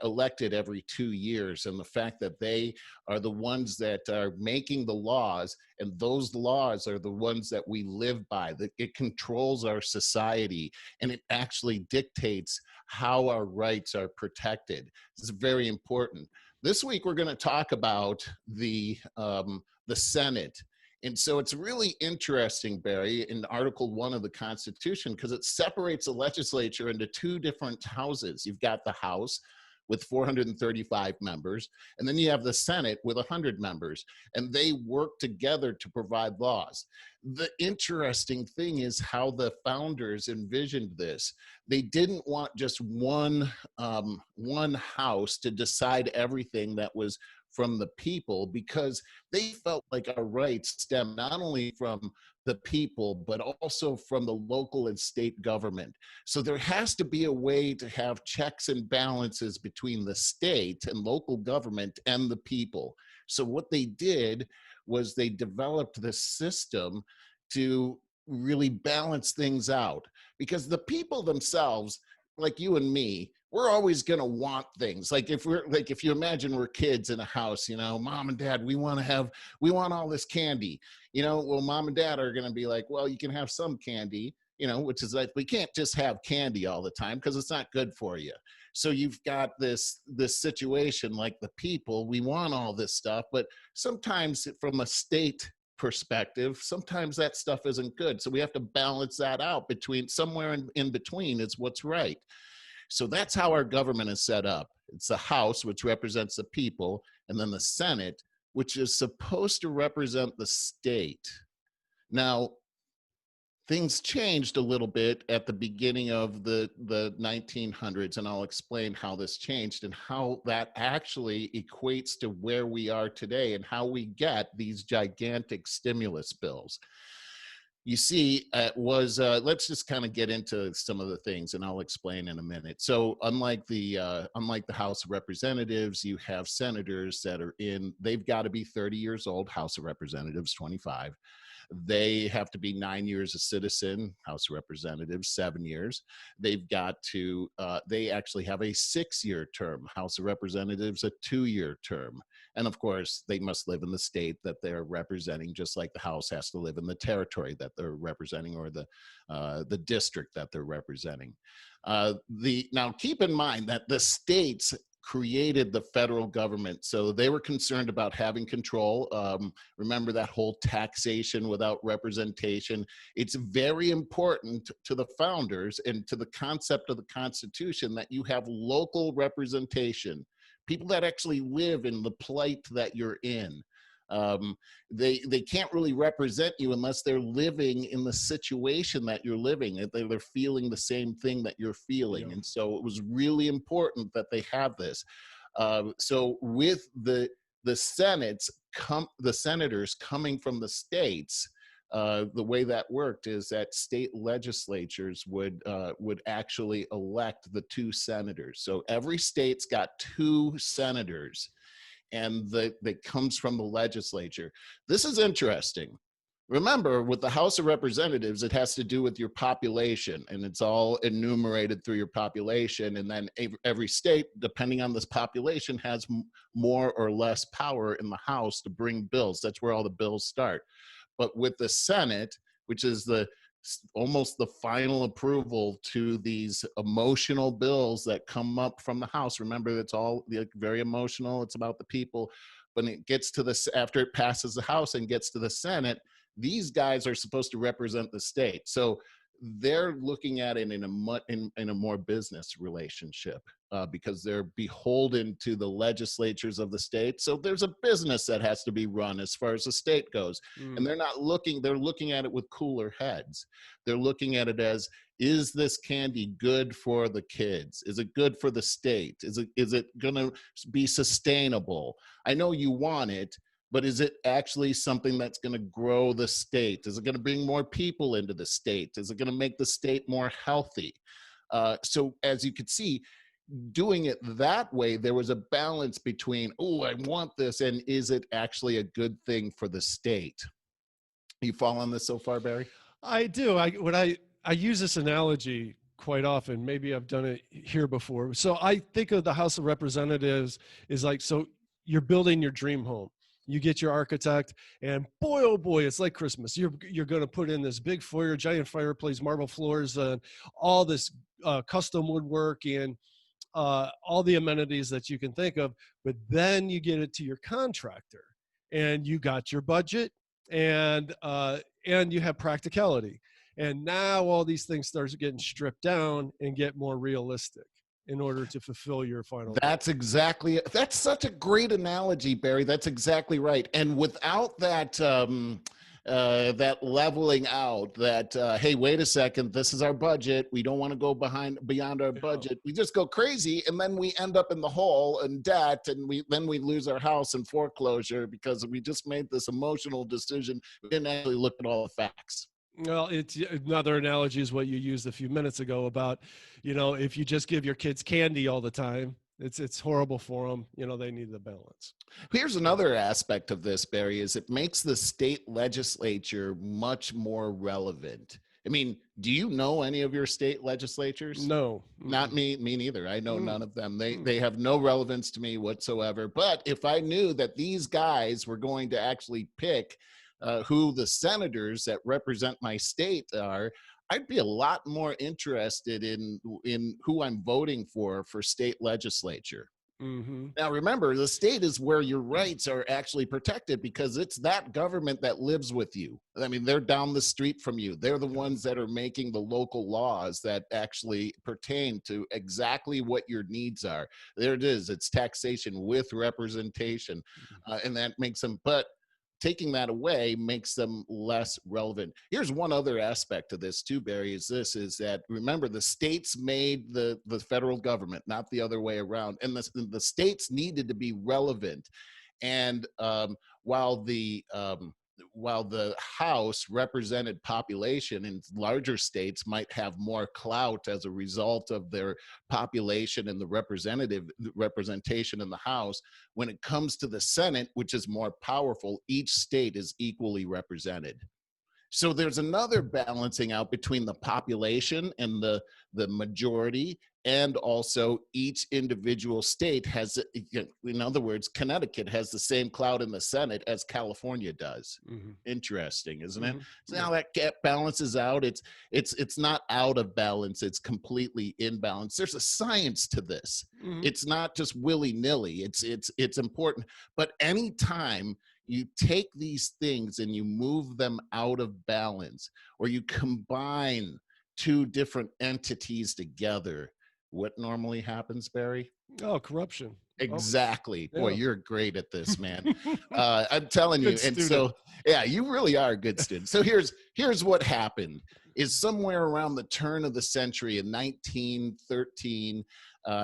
elected every 2 years, and the fact that they are the ones that are making the laws, and those laws are the ones that we live by. That it controls our society, and it actually dictates how our rights are protected. This is very important. This week we're going to talk about the Senate. And so it's really interesting, Barry, in Article 1 of the Constitution, because it separates the legislature into two different houses. You've got the House with 435 members, and then you have the Senate with 100 members, and they work together to provide laws. The interesting thing is how the founders envisioned this. They didn't want just one house to decide everything that was from the people, because they felt like our rights stem not only from the people, but also from the local and state government. So there has to be a way to have checks and balances between the state and local government and the people. So what they did was they developed this system to really balance things out, because the people themselves, like you and me, we're always going to want things. Like if you imagine we're kids in a house, mom and dad, we want all this candy, well, mom and dad are going to be like, well, you can have some candy, which is like, we can't just have candy all the time because it's not good for you. So you've got this situation, like the people, we want all this stuff, but sometimes from a state perspective, sometimes that stuff isn't good. So we have to balance that out between, somewhere in between is what's right. So that's how our government is set up. It's the House, which represents the people, and then the Senate, which is supposed to represent the state. Now, things changed a little bit at the beginning of the 1900s, and I'll explain how this changed and how that actually equates to where we are today and how we get these gigantic stimulus bills. You see, let's just kind of get into some of the things, and I'll explain in a minute. So unlike the House of Representatives, you have senators that they've got to be 30 years old, House of Representatives, 25. They have to be 9 years a citizen, House of Representatives, 7 years. They actually have a 6-year term, House of Representatives, a 2-year term. And of course, they must live in the state that they're representing, just like the House has to live in the territory that they're representing, or the district that they're representing. Now, keep in mind that the states created the federal government, so they were concerned about having control. Remember that whole taxation without representation. It's very important to the founders and to the concept of the Constitution that you have local representation, people that actually live in the plight that you're in. They can't really represent you unless they're living in the situation that you're living, that they're feeling the same thing that you're feeling. Yeah. And so it was really important that they have this. So with the senators coming from the states, the way that worked is that state legislatures would actually elect the 2 senators. So every state's got 2 senators, and that comes from the legislature. This is interesting. Remember, with the House of Representatives, it has to do with your population, and it's all enumerated through your population. And then every state, depending on this population, has more or less power in the House to bring bills. That's where all the bills start. But with the Senate, which is almost the final approval to these emotional bills that come up from the House. Remember, it's all very emotional. It's about the people. But it gets to after it passes the House and gets to the Senate, these guys are supposed to represent the state. So they're looking at it in a more business relationship, because they're beholden to the legislatures of the state. So there's a business that has to be run as far as the state goes. And they're looking at it with cooler heads. They're looking at it as, is this candy good for the kids? Is it good for the state? Is it going to be sustainable? I know you want it, but is it actually something that's going to grow the state? Is it going to bring more people into the state? Is it going to make the state more healthy? So as you could see, doing it that way, there was a balance between, oh, I want this, and is it actually a good thing for the state? You fall on this so far, Barry? I do. I use this analogy quite often. Maybe I've done it here before. So I think of the House of Representatives is like, so you're building your dream home. You get your architect, and boy, oh boy, it's like Christmas. You're going to put in this big foyer, giant fireplace, marble floors, all this custom woodwork, and all the amenities that you can think of. But then you get it to your contractor, and you got your budget, and you have practicality. And now all these things start getting stripped down and get more realistic in order to fulfill your final goal. That's such a great analogy, Barry. That's exactly right. And without that that leveling out, that hey, wait a second, this is our budget, we don't want to go beyond our budget, we just go crazy, and then we end up in the hole in debt, and we lose our house in foreclosure because we just made this emotional decision. We didn't actually look at all the facts. Well, it's another analogy is what you used a few minutes ago about, if you just give your kids candy all the time, it's horrible for them. They need the balance. Here's another aspect of this, Barry, is it makes the state legislature much more relevant. I mean, do you know any of your state legislatures? No. Not me neither. I know none of them. They have no relevance to me whatsoever. But if I knew that these guys were going to actually pick who the senators that represent my state are, I'd be a lot more interested in who I'm voting for state legislature. Mm-hmm. Now, remember, the state is where your rights are actually protected because it's that government that lives with you. I mean, they're down the street from you. They're the ones that are making the local laws that actually pertain to exactly what your needs are. There it is. It's taxation with representation. And that makes them, but taking that away makes them less relevant. Here's one other aspect of this too, Barry, is that remember, the states made the federal government, not the other way around. And the states needed to be relevant. And while the House represented population, in larger states might have more clout as a result of their population and the representation in the House, when it comes to the Senate, which is more powerful, each state is equally represented. So there's another balancing out between the population and the majority, and also each individual state has, in other words, Connecticut has the same clout in the Senate as California does. Mm-hmm. Interesting, isn't it? So now that gap balances out. It's not out of balance. It's completely in balance. There's a science to this. Mm-hmm. It's not just willy-nilly. It's important. But anytime you take these things and you move them out of balance, or you combine two different entities together, what normally happens, Barry? Oh, corruption. Exactly. Oh, boy, yeah. You're great at this, man. I'm telling you. And so, yeah, you really are a good student. So here's what happened is somewhere around the turn of the century in 1913,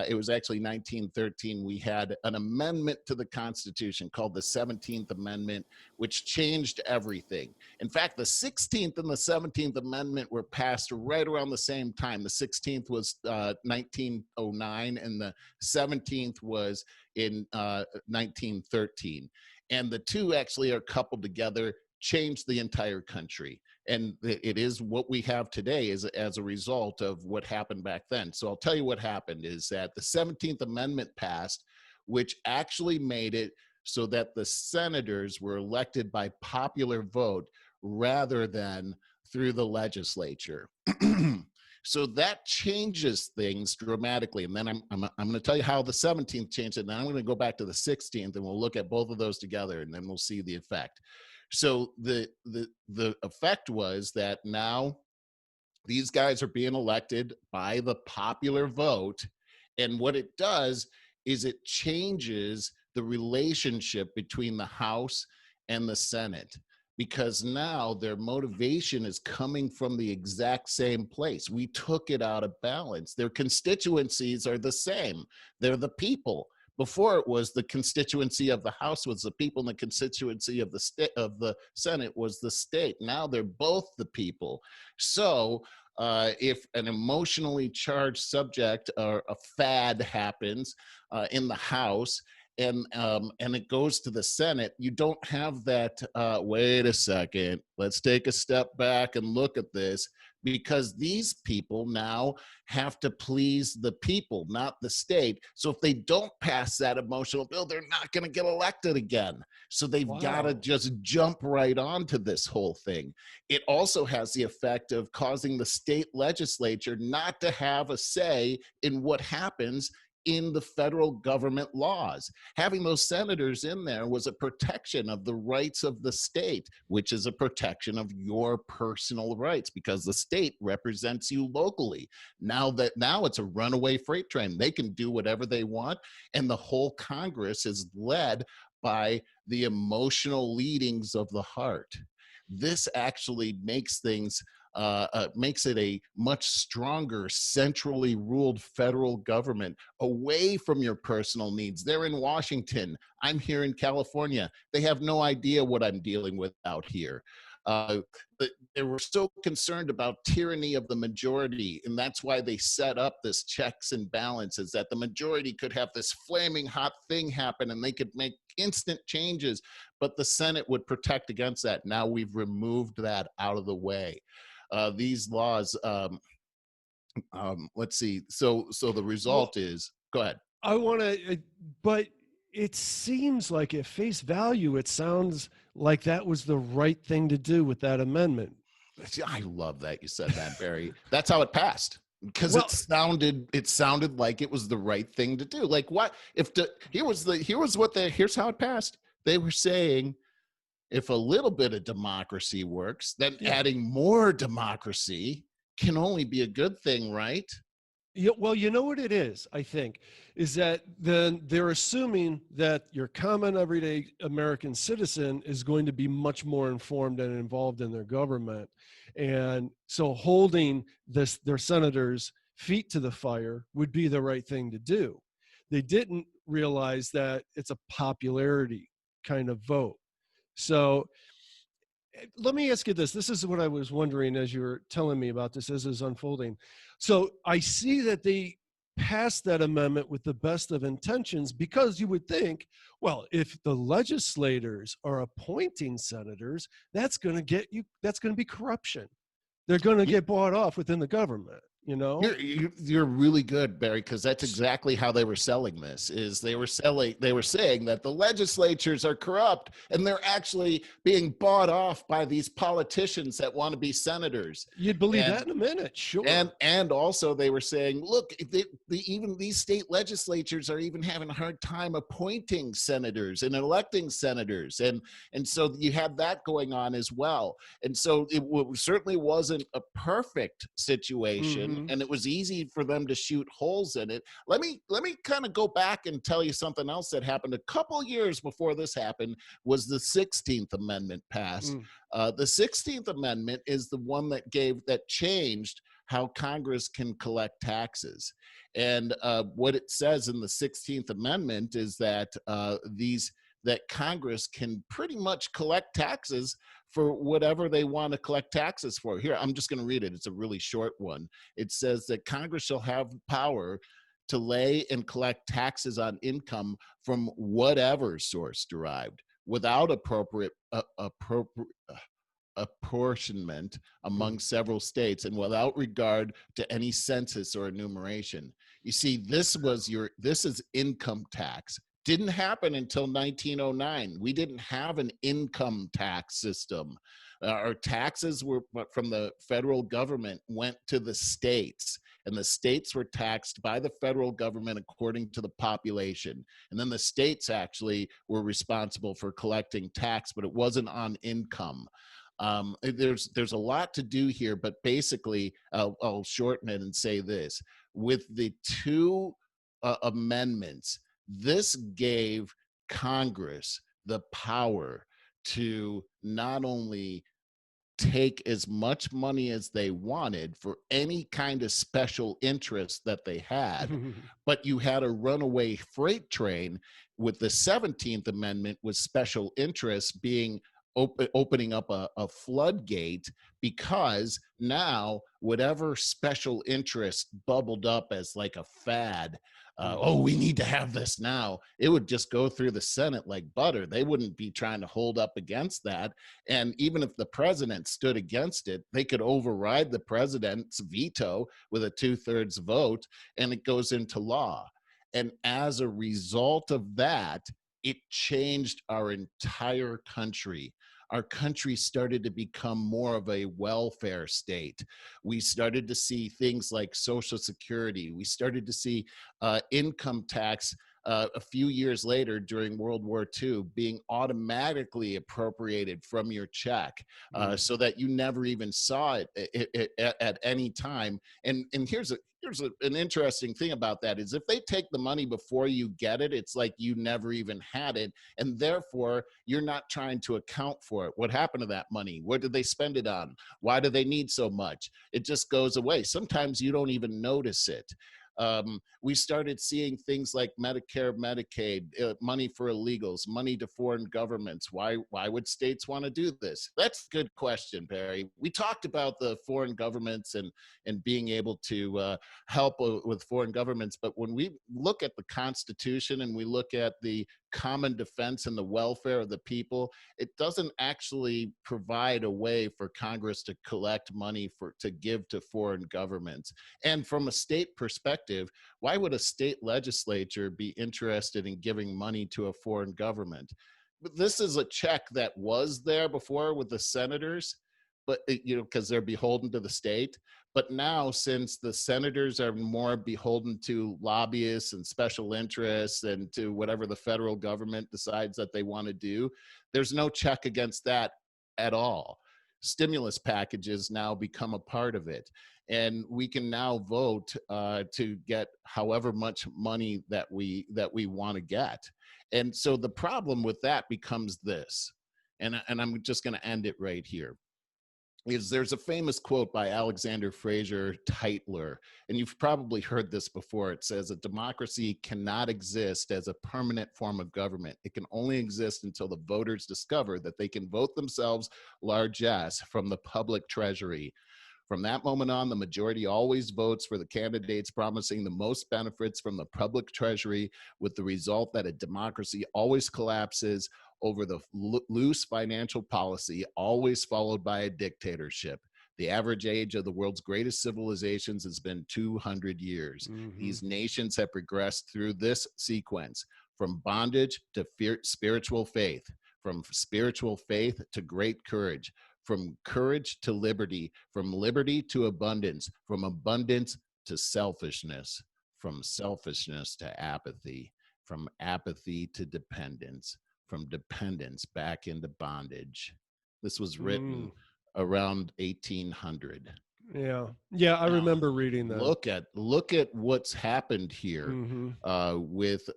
it was actually 1913, we had an amendment to the Constitution called the 17th Amendment, which changed everything. In fact, the 16th and the 17th Amendment were passed right around the same time. The 16th was 1909, and the 17th was in 1913. And the two actually are coupled together, changed the entire country. And it is what we have today as a result of what happened back then. So I'll tell you what happened is that the 17th Amendment passed, which actually made it so that the senators were elected by popular vote rather than through the legislature. So that changes things dramatically. And then I'm going to tell you how the 17th changed it. And then I'm going to go back to the 16th, and we'll look at both of those together, and then we'll see the effect. So the effect was that now these guys are being elected by the popular vote. And what it does is it changes the relationship between the House and the Senate, because now their motivation is coming from the exact same place. We took it out of balance. Their constituencies are the same. They're the people. Before, it was the constituency of the House was the people, and the constituency of the Senate was the state. Now they're both the people. So if an emotionally charged subject or a fad happens in the House, and it goes to the Senate, you don't have that. Wait a second, let's take a step back and look at this, because these people now have to please the people, not the state. So if they don't pass that emotional bill, they're not going to get elected again. So they've got to Wow. just jump right onto this whole thing. It also has the effect of causing the state legislature not to have a say in what happens in the federal government laws. Having those senators in there was a protection of the rights of the state, which is a protection of your personal rights, because the state represents you locally. Now it's a runaway freight train. They can do whatever they want, and the whole Congress is led by the emotional leadings of the heart. This actually makes it a much stronger, centrally ruled federal government, away from your personal needs. They're in Washington. I'm here in California. They have no idea what I'm dealing with out here. Uh, they were so concerned about tyranny of the majority, and that's why they set up this checks and balances, that the majority could have this flaming hot thing happen and they could make instant changes, but the Senate would protect against that. Now we've removed that out of the way. These laws, let's see. So the Well, result is, go ahead. I want to, but it seems like at face value, it sounds like that was the right thing to do with that amendment. I love that you said that, Barry. That's how it passed, because Well, it sounded like it was the right thing to do. Like, what if here's how it passed. They were saying, if a little bit of democracy works, then yeah. adding more democracy can only be a good thing, right? Yeah, well, you know what it is, I think, is that then they're assuming that your common everyday American citizen is going to be much more informed and involved in their government. And so holding their senators' feet to the fire would be the right thing to do. They didn't realize that it's a popularity kind of vote. So let me ask you this. This is what I was wondering as you were telling me about this as is unfolding. So I see that they passed that amendment with the best of intentions, because you would think, well, if the legislators are appointing senators, that's going to be corruption. They're going to get bought off within the government, you know? You're really good, Barry, because that's exactly how they were selling this. Is they were saying that the legislatures are corrupt, and they're actually being bought off by these politicians that want to be senators. You'd believe And that in a minute, and sure. and also they were saying, look, even these state legislatures are even having a hard time appointing senators and electing senators, and so you had that going on as well. And so certainly wasn't a perfect situation, Hmm. and it was easy for them to shoot holes in it. Let me kind of go back and tell you something else that happened a couple years before this happened. Was the 16th Amendment passed? Mm. The 16th Amendment is the one that changed how Congress can collect taxes. And what it says in the 16th Amendment is that Congress can pretty much collect taxes for whatever they want to collect taxes for. Here, I'm just going to read it. It's a really short one. It says that Congress shall have power to lay and collect taxes on income from whatever source derived, without apportionment among Mm. several states, and without regard to any census or enumeration. You see, this is income tax. Didn't happen until 1909. We didn't have an income tax system. Our taxes were from the federal government went to the states, and the states were taxed by the federal government according to the population. And then the states actually were responsible for collecting tax, but it wasn't on income. There's a lot to do here, but basically, I'll shorten it and say this: with the two amendments, this gave Congress the power to not only take as much money as they wanted for any kind of special interest that they had, but you had a runaway freight train with the 17th Amendment, with special interests being opening up a floodgate, because now whatever special interest bubbled up as like a fad, oh, we need to have this now, it would just go through the Senate like butter. They wouldn't be trying to hold up against that. And even if the president stood against it, they could override the president's veto with a 2/3 vote, and it goes into law. And as a result of that, it changed our entire country. Our country started to become more of a welfare state. We started to see things like Social Security. We started to see income tax a few years later during World War II being automatically appropriated from your check, so that you never even saw it at any time. And here's an interesting thing about that is if they take the money before you get it, it's like you never even had it, and therefore you're not trying to account for it. What happened to that money? What did they spend it on? Why do they need so much? It just goes away. Sometimes you don't even notice it. We started seeing things like Medicare, Medicaid, money for illegals, money to foreign governments. Why would states want to do this? That's a good question, Barry. We talked about the foreign governments and being able to help with foreign governments. But when we look at the Constitution and we look at the common defense and the welfare of the people, it doesn't actually provide a way for Congress to collect money to give to foreign governments. And from a state perspective, why would a state legislature be interested in giving money to a foreign government? But this is a check that was there before with the senators, but because they're beholden to the state. But now, since the senators are more beholden to lobbyists and special interests and to whatever the federal government decides that they want to do, there's no check against that at all. Stimulus packages now become a part of it. And we can now vote to get however much money that we want to get. And so the problem with that becomes this, and I'm just going to end it right here. There's a famous quote by Alexander Fraser Tytler, and you've probably heard this before. It says, a democracy cannot exist as a permanent form of government. It can only exist until the voters discover that they can vote themselves largesse from the public treasury. From that moment on, the majority always votes for the candidates promising the most benefits from the public treasury, with the result that a democracy always collapses over the loose financial policy, always followed by a dictatorship. The average age of the world's greatest civilizations has been 200 years. Mm-hmm. These nations have progressed through this sequence, from bondage to spiritual faith, from spiritual faith to great courage, from courage to liberty, from liberty to abundance, from abundance to selfishness, from selfishness to apathy, from apathy to dependence, from dependence back into bondage. This was written around 1800. Yeah, I remember reading that. Look at what's happened here with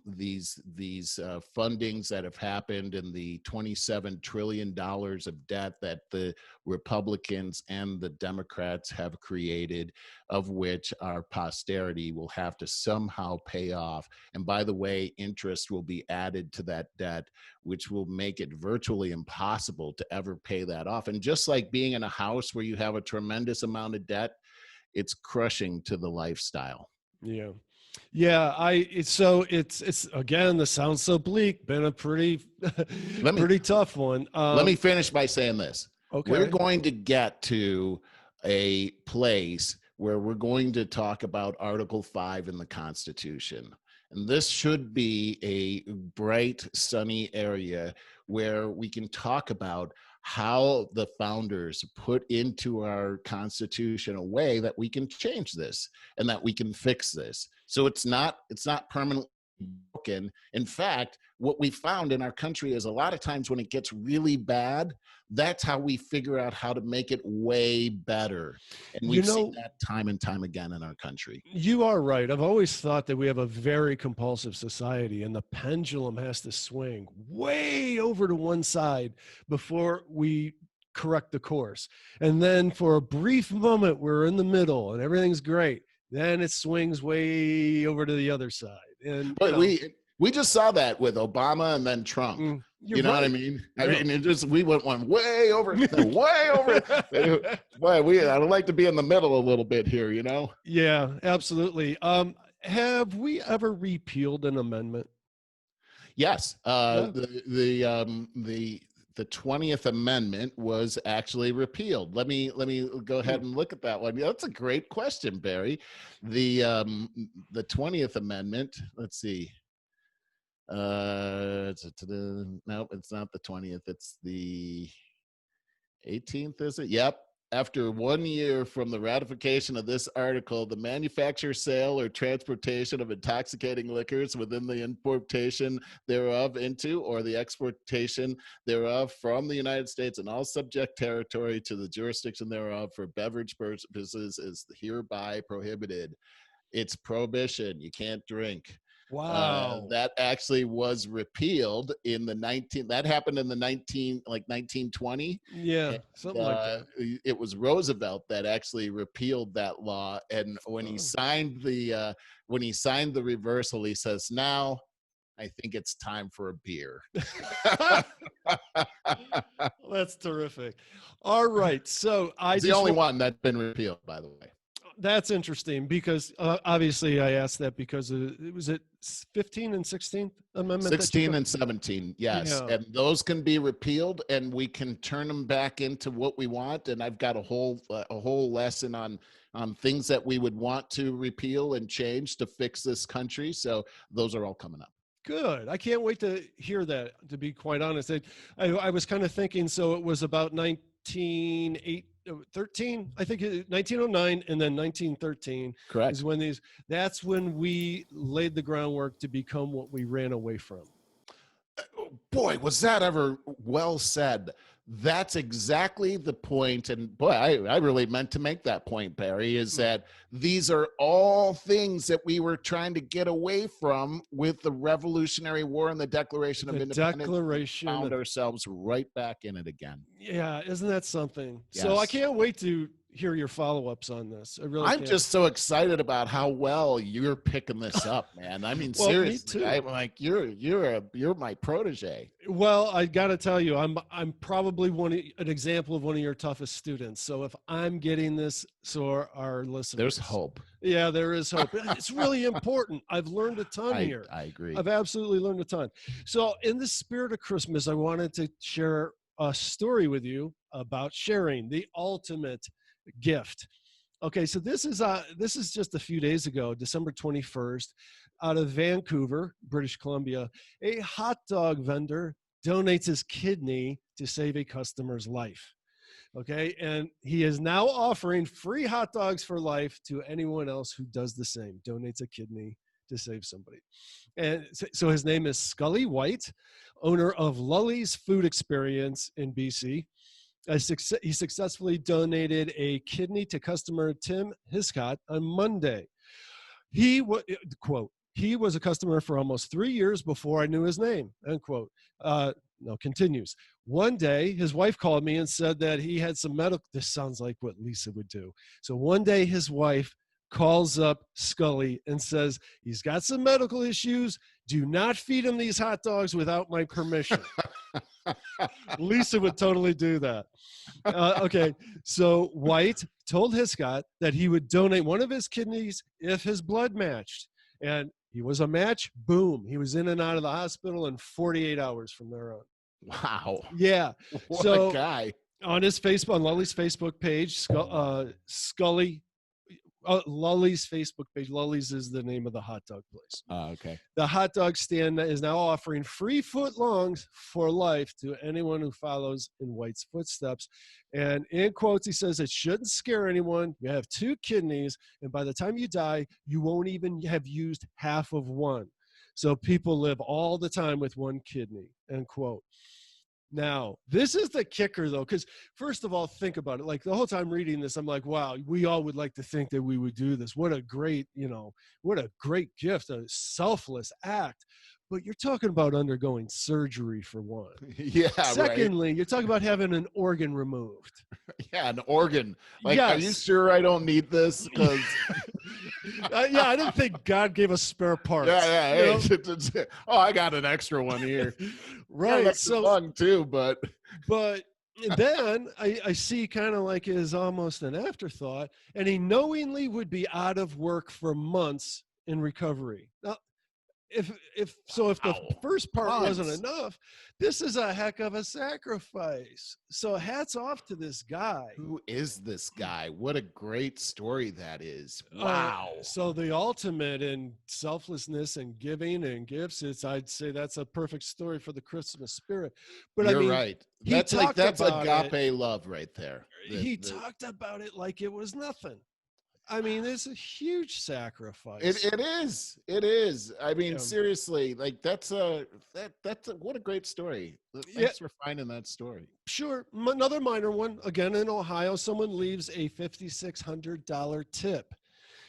these fundings that have happened, and the $27 trillion of debt that the Republicans and the Democrats have created, of which our posterity will have to somehow pay off. And by the way, interest will be added to that debt, which will make it virtually impossible to ever pay that off. And just like being in a house where you have a tremendous amount of debt, it's crushing to the lifestyle. It's again, this sounds so bleak, been a pretty tough one. Let me finish by saying this. Okay. We're going to get to a place where we're going to talk about Article 5 in the Constitution. And this should be a bright, sunny area where we can talk about how the founders put into our Constitution a way that we can change this and that we can fix this. So it's not permanently broken. In fact, what we found in our country is a lot of times when it gets really bad, that's how we figure out how to make it way better. And we've seen that time and time again in our country. You are right. I've always thought that we have a very compulsive society, and the pendulum has to swing way over to one side before we correct the course. And then for a brief moment, we're in the middle and everything's great. Then it swings way over to the other side. And but We just saw that with Obama and then Trump. You know what I mean? I mean, we went one way over, way over. Boy, I would like to be in the middle a little bit here, you know? Yeah, absolutely. Have we ever repealed an amendment? Yes. Yeah. The 20th Amendment was actually repealed. Let me go ahead and look at that one. Yeah, that's a great question, Barry. The 20th Amendment. Let's see. No, it's not the 20th. It's the 18th, is it? Yep. After 1 year from the ratification of this article, the manufacture, sale, or transportation of intoxicating liquors within the importation thereof into or the exportation thereof from the United States and all subject territory to the jurisdiction thereof for beverage purposes is hereby prohibited. It's prohibition. You can't drink. Wow. That actually was repealed in the that happened in the 1920. Yeah, And, something like that. it was Roosevelt that actually repealed that law. And when he signed the reversal, he says, "Now I think it's time for a beer." That's terrific. All right. So it's the only one that's been repealed, by the way. That's interesting because obviously I asked that because it was at 15 and 16th Amendment. 16 and 17, yes. Yeah. And those can be repealed and we can turn them back into what we want. And I've got a whole lesson on things that we would want to repeal and change to fix this country. So those are all coming up. Good. I can't wait to hear that, to be quite honest. I was kind of thinking, so it was about 1913, I think 1909 and then 1913. Correct. Is when that's when we laid the groundwork to become what we ran away from. Boy, was that ever well said. That's exactly the point. And boy, I really meant to make that point, Barry, is that these are all things that we were trying to get away from with the Revolutionary War and the Declaration of Independence. We found ourselves right back in it again. Yeah, isn't that something? Yes. So I can't wait to hear your follow-ups on this. I'm just so excited about how well you're picking this up, man. I mean, well, seriously, I'm like, you're my protege. Well, I got to tell you, I'm probably an example of one of your toughest students. So if I'm getting this, so are our listeners. There's hope. Yeah, there is hope. It's really important. I've learned a ton here. I agree. I've absolutely learned a ton. So in the spirit of Christmas, I wanted to share a story with you about sharing, the ultimate gift. Okay, so this is just a few days ago, December 21st, out of Vancouver, British Columbia. A hot dog vendor donates his kidney to save a customer's life. Okay, and he is now offering free hot dogs for life to anyone else who does the same, donates a kidney to save somebody. And so his name is Scully White, owner of Lully's Food Experience in BC. He successfully donated a kidney to customer Tim Hiscott on Monday. Quote, "He was a customer for almost 3 years before I knew his name," end quote. Continues. "One day, his wife called me and said that he had some medical," this sounds like what Lisa would do. So one day his wife calls up Scully and says, "He's got some medical issues. Do not feed him these hot dogs without my permission." Lisa would totally do that. Okay, so White told Hiscott that he would donate one of his kidneys if his blood matched. And he was a match. Boom. He was in and out of the hospital in 48 hours from there on. Wow. Yeah. What a guy. On Lully's Facebook page, Lully's Facebook page. Lully's is the name of the hot dog place. Okay. The hot dog stand is now offering free footlongs for life to anyone who follows in White's footsteps. And in quotes, he says, "It shouldn't scare anyone. You have 2 kidneys, and by the time you die, you won't even have used half of one. So people live all the time with 1 kidney," end quote. Now, this is the kicker, though, because first of all, think about it. Like the whole time reading this, I'm like, wow, we all would like to think that we would do this. What a great gift, a selfless act. But you're talking about undergoing surgery for one. Yeah. Secondly, right. You're talking about having an organ removed. Yeah, an organ. Like, yes. Are you sure I don't need this? Because Yeah, I didn't think God gave us spare parts. Yeah, You yeah. know? Hey, oh, I got an extra one here. Got an Right. extra So, lung too, but but then I see kind of like as almost an afterthought, and he knowingly would be out of work for months in recovery. Now, if the wow, first part wasn't months. enough, this is a heck of a sacrifice. So hats off to this guy. Who is this guy? What a great story that is. uh, Wow. so the ultimate in selflessness and giving and gifts, I'd say that's a perfect story for the Christmas spirit. But I You're mean, right. he talked That's about it. agape love right there. He talked about it like it was nothing. I mean, it's a huge sacrifice. it is. It is. I mean, Yeah. seriously, like that's a what a great story. Yeah, Thanks for finding that story. sure. Another minor one. Again, in Ohio, someone leaves a $5,600 tip.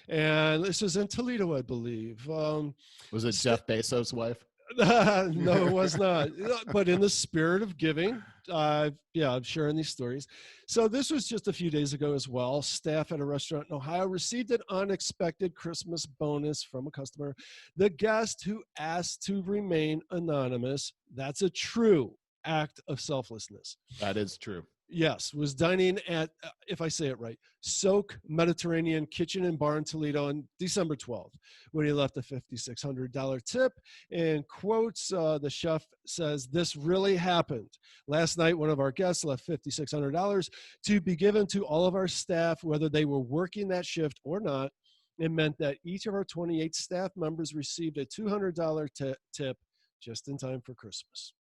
And this is in Toledo, I believe. Was it Jeff Bezos' wife? No, it was not. But in the spirit of giving, yeah, I'm sharing these stories. So this was just a few days ago as well. Staff at a restaurant in Ohio received an unexpected Christmas bonus from a customer. The guest who asked to remain anonymous, that's a true act of selflessness. That is true. Yes, was dining at, if I say it right, Soak Mediterranean Kitchen and Bar in Toledo on December 12th, when he left a $5,600 tip. And quotes, the chef says, "This really happened. Last night, one of our guests left $5,600 to be given to all of our staff, whether they were working that shift or not. It meant that each of our 28 staff members received a $200 tip just in time for Christmas."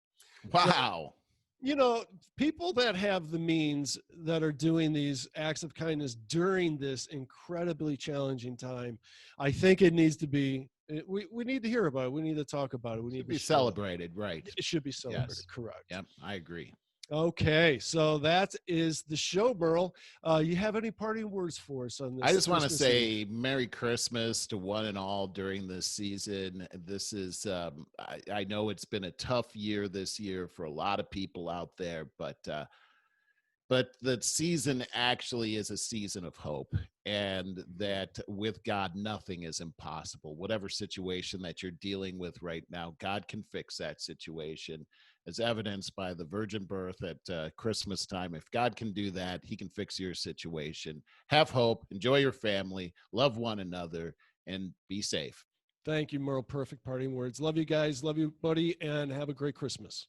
Wow. You know, people that have the means that are doing these acts of kindness during this incredibly challenging time, I think it needs to be, we need to hear about it. We need to talk about it. We need Should to be share it. celebrated, right? It should be celebrated. Yes. Correct. Yep, I agree. Okay, so that is the show, Merle. You have any parting words for us on this? I just want to Christmas say Eve? Merry Christmas to one and all during this season. This is, I know it's been a tough year this year for a lot of people out there, but the season actually is a season of hope, and that with God, nothing is impossible. Whatever situation that you're dealing with right now, God can fix that situation, as evidenced by the virgin birth at Christmas time. If God can do that, he can fix your situation. Have hope, enjoy your family, love one another, and be safe. Thank you, Merle. Perfect parting words. Love you guys. Love you, buddy, and have a great Christmas.